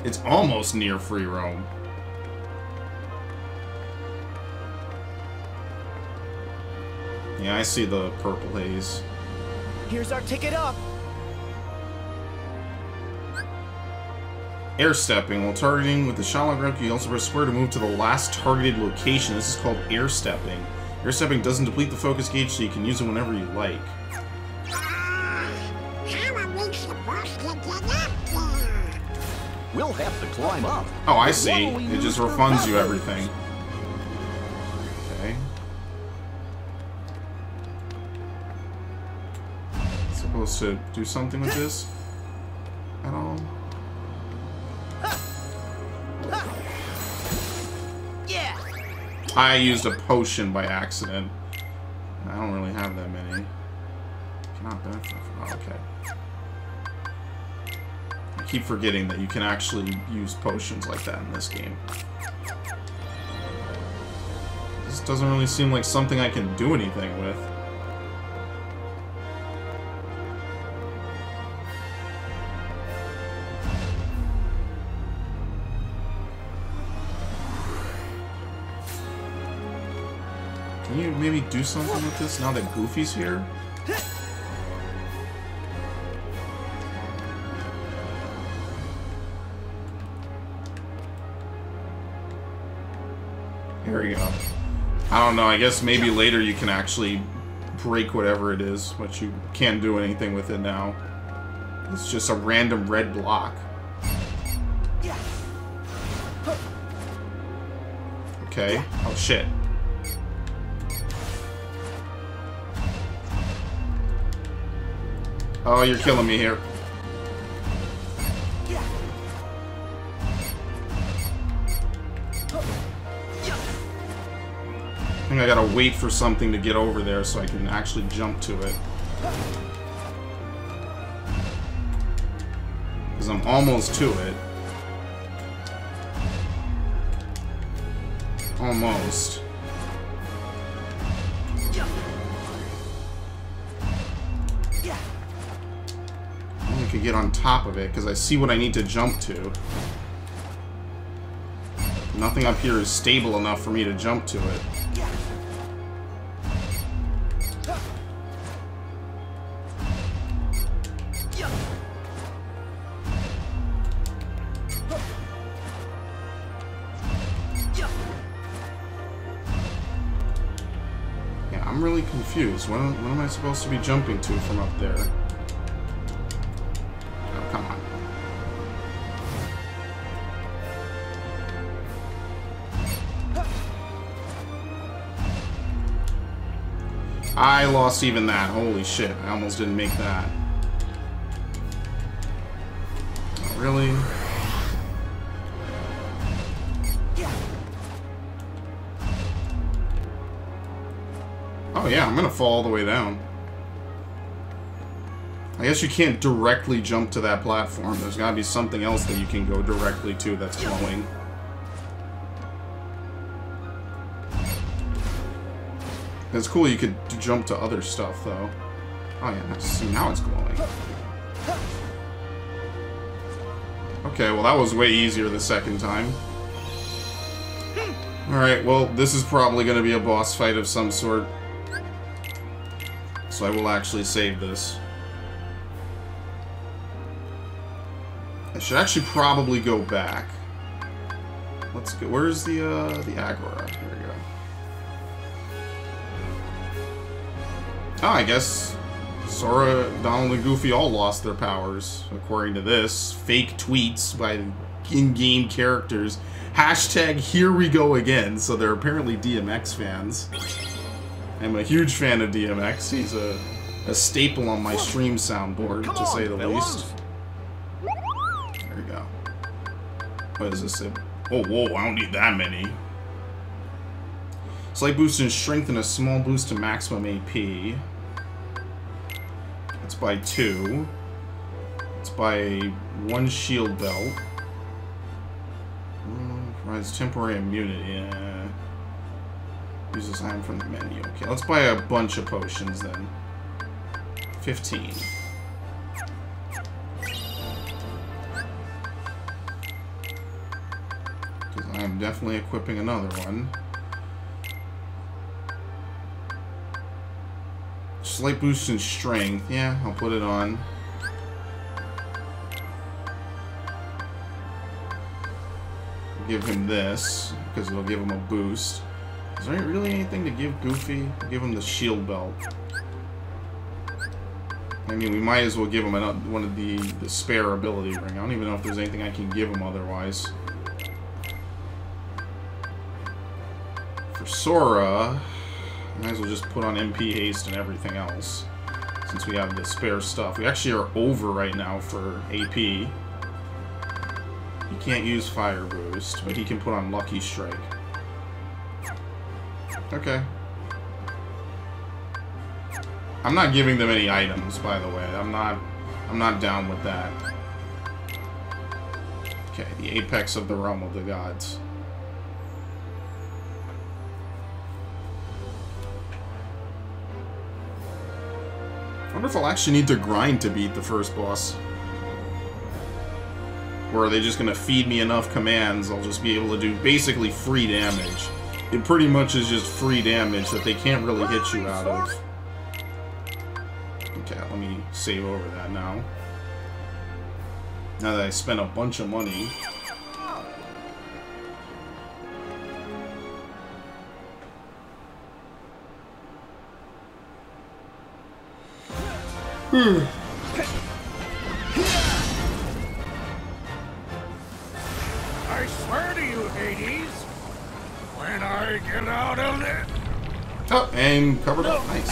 It's almost near free roam. Yeah, I see the purple haze. Here's our ticket up. Air stepping. While targeting with the shot lock, you also press square to move to the last targeted location. This is called air stepping. Air stepping doesn't deplete the focus gauge, so you can use it whenever you like. How are we supposed to get up there? We'll have to climb up. Oh, I see. It just refunds you everything. Okay. Supposed to do something with this at all? Yeah. I used a potion by accident. I don't really have that many. Cannot benefit from. Oh, okay. keep forgetting that you can actually use potions like that in this game. This doesn't really seem like something I can do anything with. Can you maybe do something with this now that Goofy's here? Here we go. I don't know, I guess maybe later you can actually break whatever it is, but you can't do anything with it now. It's just a random red block. Okay. Oh shit. Oh, you're killing me here. I think I gotta wait for something to get over there so I can actually jump to it. Because I'm almost to it. Almost. I only could get on top of it because I see what I need to jump to. Nothing up here is stable enough for me to jump to it. Yeah, I'm really confused. What am I supposed to be jumping to from up there? Oh, come on. I lost even that. Holy shit. I almost didn't make that. Oh, really? Oh yeah, I'm gonna fall all the way down. I guess you can't directly jump to that platform. There's gotta be something else that you can go directly to that's glowing. It's cool you could jump to other stuff, though. Oh yeah, see, now it's glowing. Okay, well that was way easier the second time. Alright, well, this is probably going to be a boss fight of some sort. So I will actually save this. I should actually probably go back. Let's go. Where's the Agora? Here we go. Oh, I guess Sora, Donald, and Goofy all lost their powers, according to this. Fake tweets by in-game characters. Hashtag here we go again. So they're apparently DMX fans. I'm a huge fan of DMX. He's a staple on my stream soundboard, to say the least. There we go. What is this? Oh, whoa, I don't need that many. Slight boost in strength and a small boost to maximum AP. Let's buy 2. Let's buy 1 shield belt. Provides temporary immunity. Use this item from the menu. Okay, let's buy a bunch of potions then. 15. Because I am definitely equipping another one. Slight boost in strength. Yeah, I'll put it on. Give him this, because it'll give him a boost. Is there really anything to give Goofy? I'll give him the shield belt. I mean, we might as well give him one of the spare ability ring. I don't even know if there's anything I can give him otherwise. For Sora, might as well just put on MP haste and everything else, since we have the spare stuff. We actually are over right now for AP. He can't use Fire Boost, but he can put on Lucky Strike. Okay. I'm not giving them any items, by the way. I'm not down with that. Okay, the apex of the realm of the gods. I wonder if I'll actually need to grind to beat the first boss. Or are they just gonna feed me enough commands, I'll just be able to do basically free damage. It pretty much is just free damage that they can't really hit you out of. Okay, let me save over that now. Now that I spent a bunch of money. I swear to you, Hades, when I get out of there... Oh, and covered up. Nice.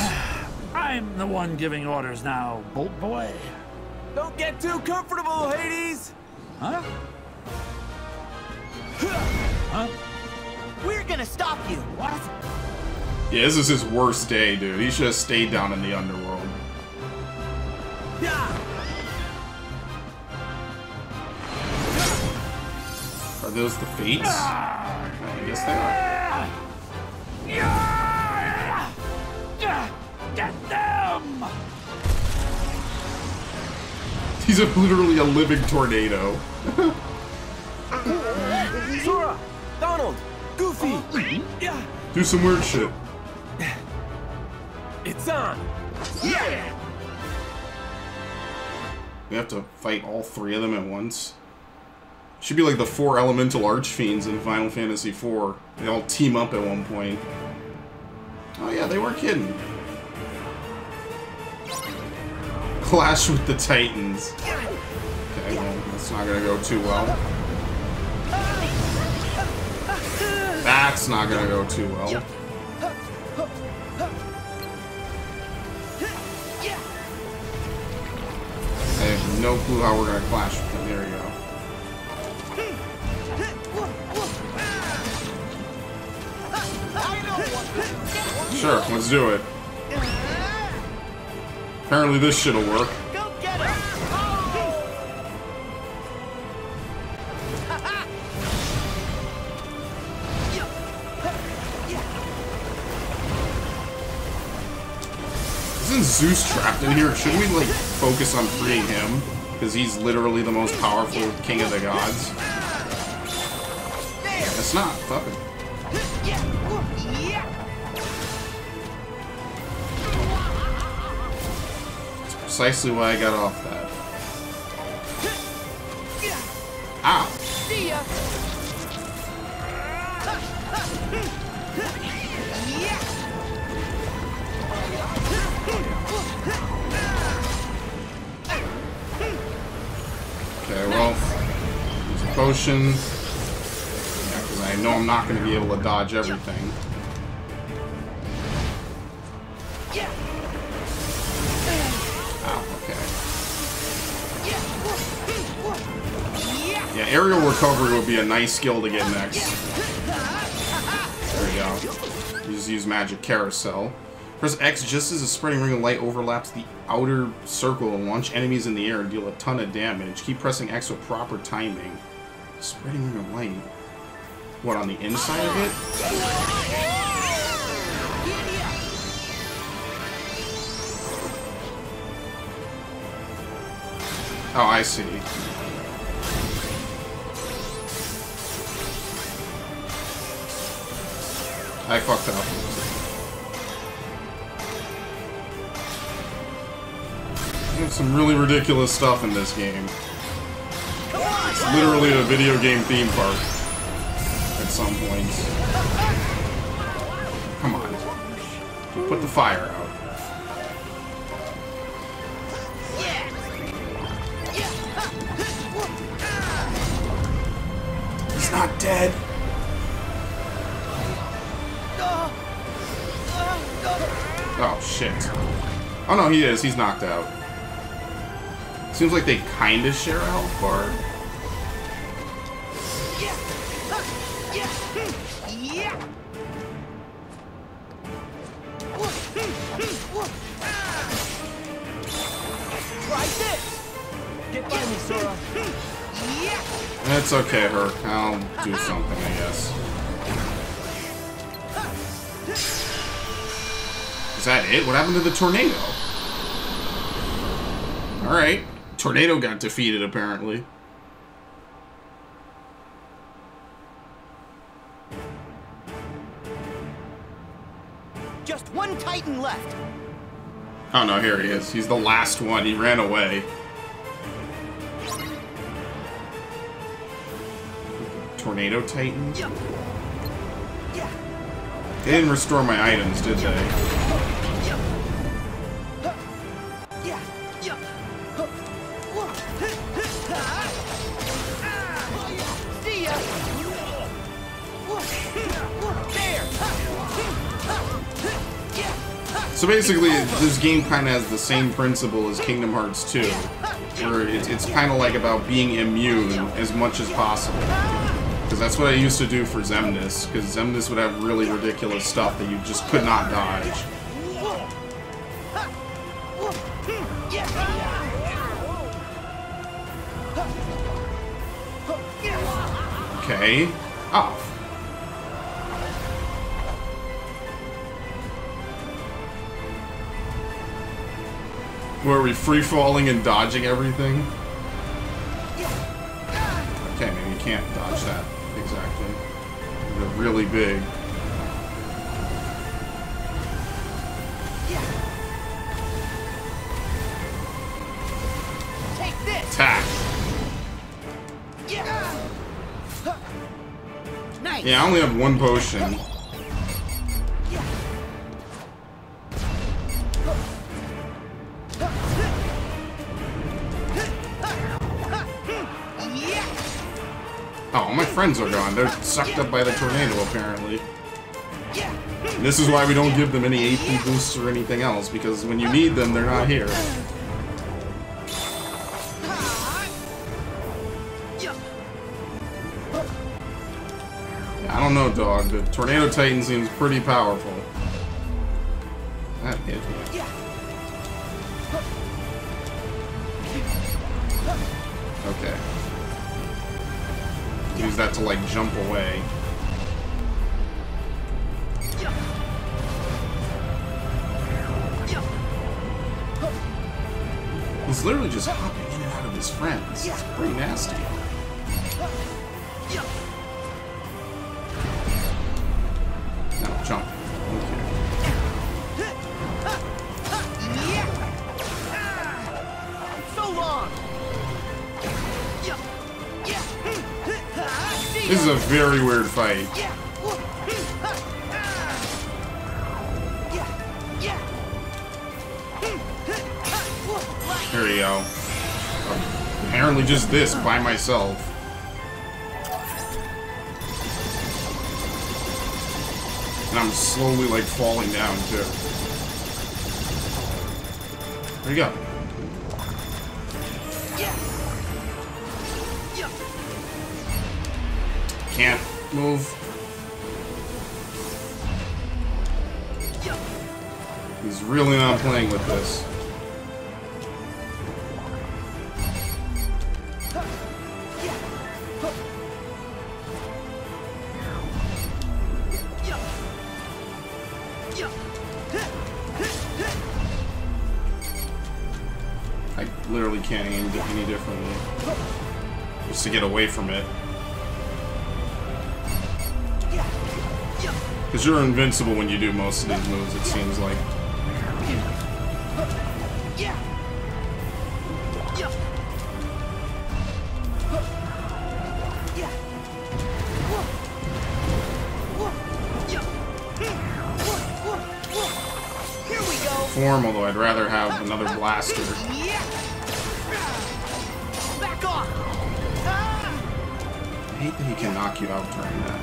I'm the one giving orders now, Bolt Boy. Don't get too comfortable, Hades! Huh? Huh? We're gonna stop you. What? Yeah, this is his worst day, dude. He should have stayed down in the underworld. Are those the fates? I guess they are. Get them! He's literally a living tornado. Sora! Donald! Goofy! Yeah! Do some weird shit. It's on! Yeah! We have to fight all three of them at once. Should be like the 4 elemental archfiends in Final Fantasy IV. They all team up at one point. Oh yeah, they weren't kidding. Clash with the Titans. Okay, well, that's not gonna go too well. That's not gonna go too well. I have no clue how we're gonna clash with them. There we go. Sure, let's do it. Apparently this shit'll work. Go get him! Isn't Zeus trapped in here? Should we, like, focus on freeing him? Because he's literally the most powerful king of the gods. It's not. Fuck it. That's precisely why I got off that. Ow! See ya! Okay, well, there's a potion. Yeah, because I know I'm not going to be able to dodge everything. Ow, okay. Yeah, aerial recovery would be a nice skill to get next. There we go. You just use magic carousel. Press X just as a spreading ring of light overlaps the outer circle and launch enemies in the air and deal a ton of damage. Keep pressing X with proper timing. Spreading ring of light. What, on the inside of it? Oh, I see. I fucked up. There's some really ridiculous stuff in this game. It's literally a video game theme park at some points. Come on. Put the fire out. He's not dead. Oh, shit. Oh, no, he is. He's knocked out. Seems like they kind of share a health bar. Try this! Get by me, Sora. That's okay, Herc. I'll do something, I guess. Is that it? What happened to the tornado? Alright. Tornado got defeated, apparently. Just one Titan left. Oh no, here he is. He's the last one. He ran away. Tornado Titan? They didn't restore my items, did they? So basically, this game kind of has the same principle as Kingdom Hearts 2, where it's kind of like about being immune as much as possible. Because that's what I used to do for Xemnas, because Xemnas would have really ridiculous stuff that you just could not dodge. Okay. Oh. Were we free-falling and dodging everything? Okay, maybe you can't dodge that exactly. They're really big. Take this. Attack. Nice. Yeah, I only have one potion. Oh, all my friends are gone. They're sucked up by the tornado, apparently. And this is why we don't give them any AP boosts or anything else, because when you need them, they're not here. Yeah, I don't know, dog. The Tornado Titan seems pretty powerful. That hit me. Okay. Use that to, like, jump away. He's literally just hopping in and out of his friends. It's pretty nasty. Now, jump. So long. This is a very weird fight. There you go. Apparently just this by myself. And I'm slowly, like, falling down, too. There you go. Can't move. He's really not playing with this. I literally can't aim any differently. Just to get away from it. Because you're invincible when you do most of these moves, it seems like. Form, although I'd rather have another blaster. Back off. I hate that he can knock you out during that.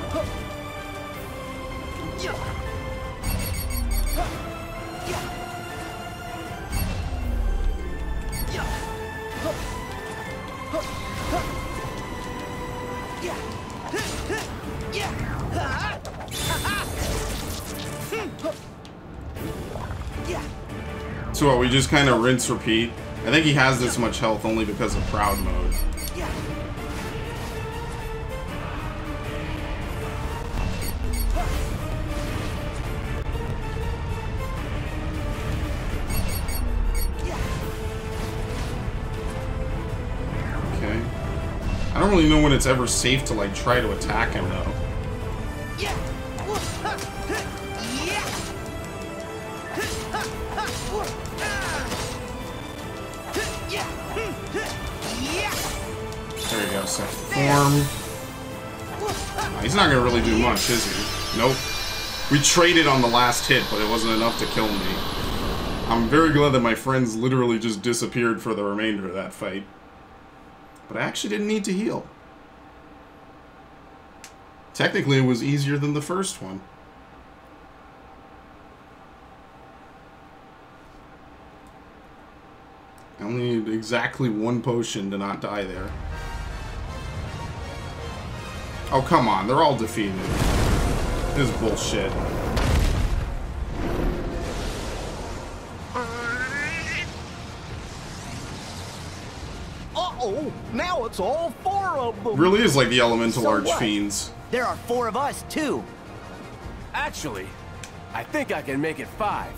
So what, we just kind of rinse, repeat I think he has this much health only because of Proud Mode. Okay. I don't really know when it's ever safe to, like, try to attack him, though. There you go, second form. Oh, he's not gonna really do much, is he? Nope. We traded on the last hit, but it wasn't enough to kill me. I'm very glad that my friends literally just disappeared for the remainder of that fight. But I actually didn't need to heal. Technically, it was easier than the first one. I only need exactly one potion to not die there. Oh, come on. They're all defeated. This is bullshit. Uh-oh! Now it's all 4 of them! Really is like the elemental So what? archfiends. There are 4 of us, too. Actually, I think I can make it 5.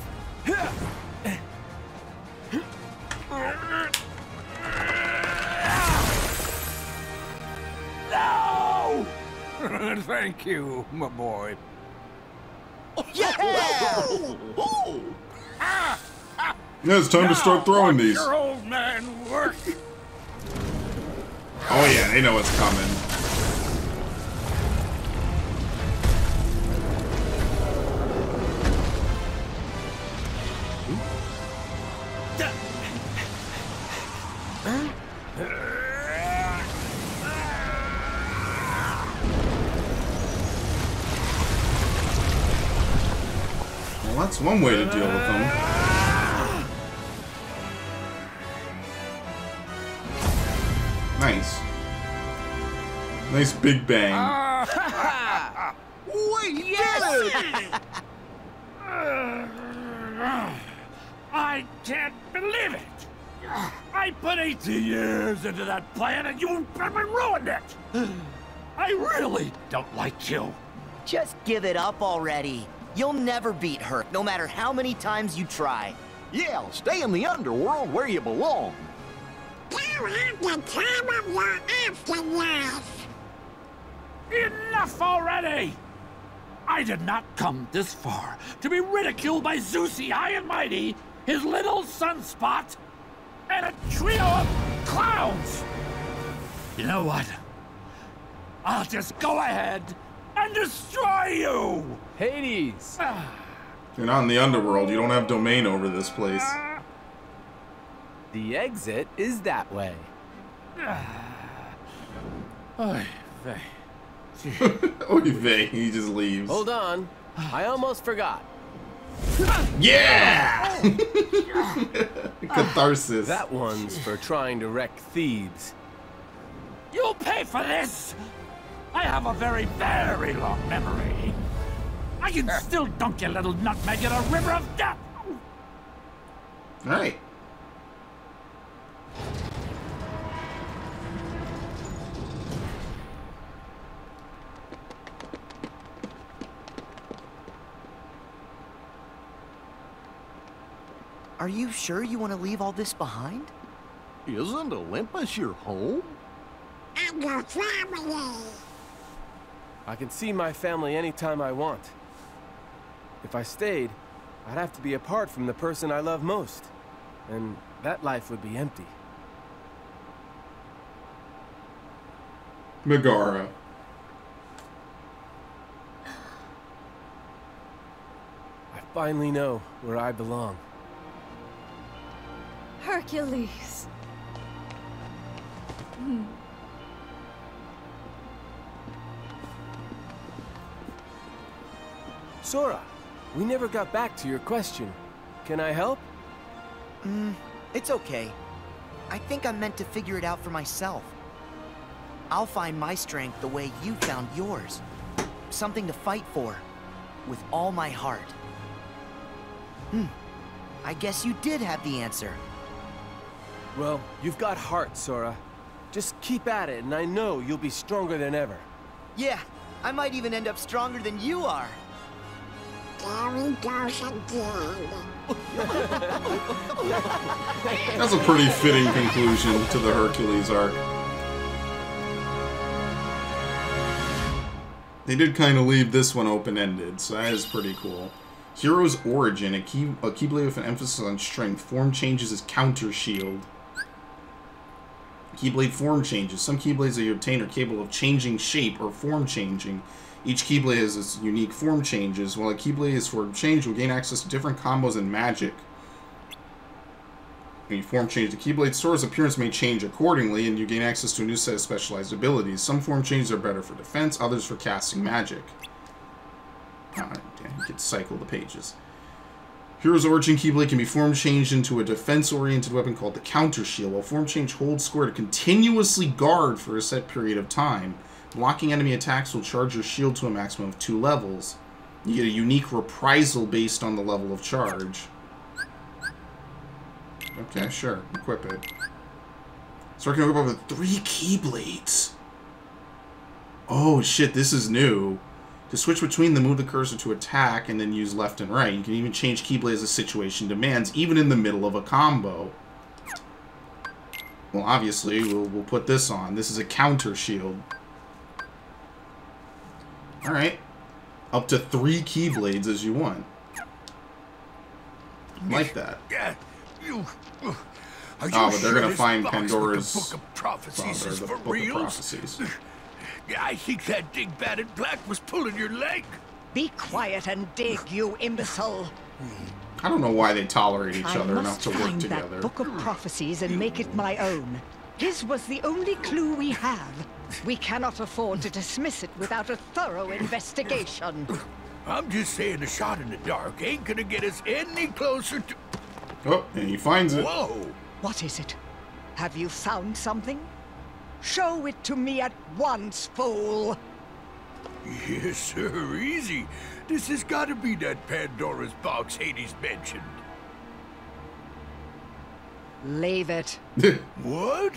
No! Thank you, my boy. Yeah, it's time to start throwing these. Your old man work. Oh yeah, they know what's coming. Well, that's one way to deal with them. Nice. Nice big bang. We did it! I can't believe it! I put 18 years into that plan and you ruined it! I really don't like you. Just give it up already. You'll never beat her, no matter how many times you try. Yeah, stay in the underworld where you belong. You have the time of your afterlife. Enough already! I did not come this far to be ridiculed by Zeusy High and Mighty, his little sunspot, and a trio of clowns! You know what? I'll just go ahead and destroy you! Hades! You're not in the underworld. You don't have domain over this place. The exit is that way. Oy vey. Oy vey, he just leaves. Hold on. I almost forgot. Yeah! Catharsis. That one's for trying to wreck Thebes. You'll pay for this! I have a very, very long memory. I can still dunk your little nutmeg in a river of death! Alright. Are you sure you want to leave all this behind? Isn't Olympus your home? And your family. I can see my family anytime I want. If I stayed, I'd have to be apart from the person I love most. And that life would be empty. Megara. I finally know where I belong. Hercules. Sora, we never got back to your question. Can I help? It's okay. I think I'm meant to figure it out for myself. I'll find my strength the way you found yours. Something to fight for. With all my heart. I guess you did have the answer. Well, you've got heart, Sora. Just keep at it, and I know you'll be stronger than ever. Yeah, I might even end up stronger than you are. There he goes again. That's a pretty fitting conclusion to the Hercules arc. They did kind of leave this one open-ended, so that is pretty cool. Hero's Origin, a Keyblade with an emphasis on strength. Form changes as counter shield. Keyblade form changes. Some Keyblades that you obtain are capable of changing shape or form changing. Each Keyblade has its unique form changes. While a Keyblade is form change, will gain access to different combos and magic. When you form change, the Keyblade Sora's appearance may change accordingly, and you gain access to a new set of specialized abilities. Some form changes are better for defense, others for casting magic. Oh, you could cycle the pages. Hero's Origin Keyblade can be form changed into a defense-oriented weapon called the Counter Shield. While form change holds square to continuously guard for a set period of time. Blocking enemy attacks will charge your shield to a maximum of 2 levels. You get a unique reprisal based on the level of charge. Okay, sure. Equip it. So I can equip up with 3 Keyblades. Oh shit, this is new. To switch between them, move the cursor to attack and then use left and right. You can even change Keyblade as the situation demands, even in the middle of a combo. Well, obviously, we'll put this on. This is a counter shield. Alright. Up to 3 Keyblades as you want. Like that. Yeah, you. But they're gonna find Pandora's Book of Prophecies is the for Book of real. Prophecies. Yeah, I think that dig-batted black was pulling your leg. Be quiet and dig, you imbecile. I don't know why they tolerate each I other enough must to work find together. that Book of Prophecies and make it my own. His was the only clue we have. We cannot afford to dismiss it without a thorough investigation. I'm just saying a shot in the dark ain't gonna get us any closer to... Oh, and he finds it. Whoa! What is it? Have you found something? Show it to me at once, fool! Yes, sir, easy. This has got to be that Pandora's box Hades mentioned. Leave it. What?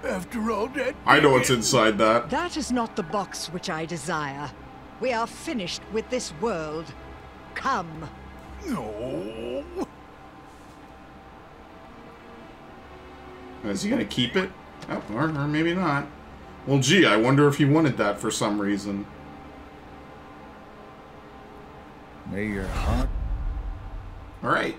After all that... I know what's inside that. That is not the box which I desire. We are finished with this world. Come. No. Is he gonna keep it? Oh, or maybe not. Well, gee, I wonder if he wanted that for some reason. May your heart... Alright.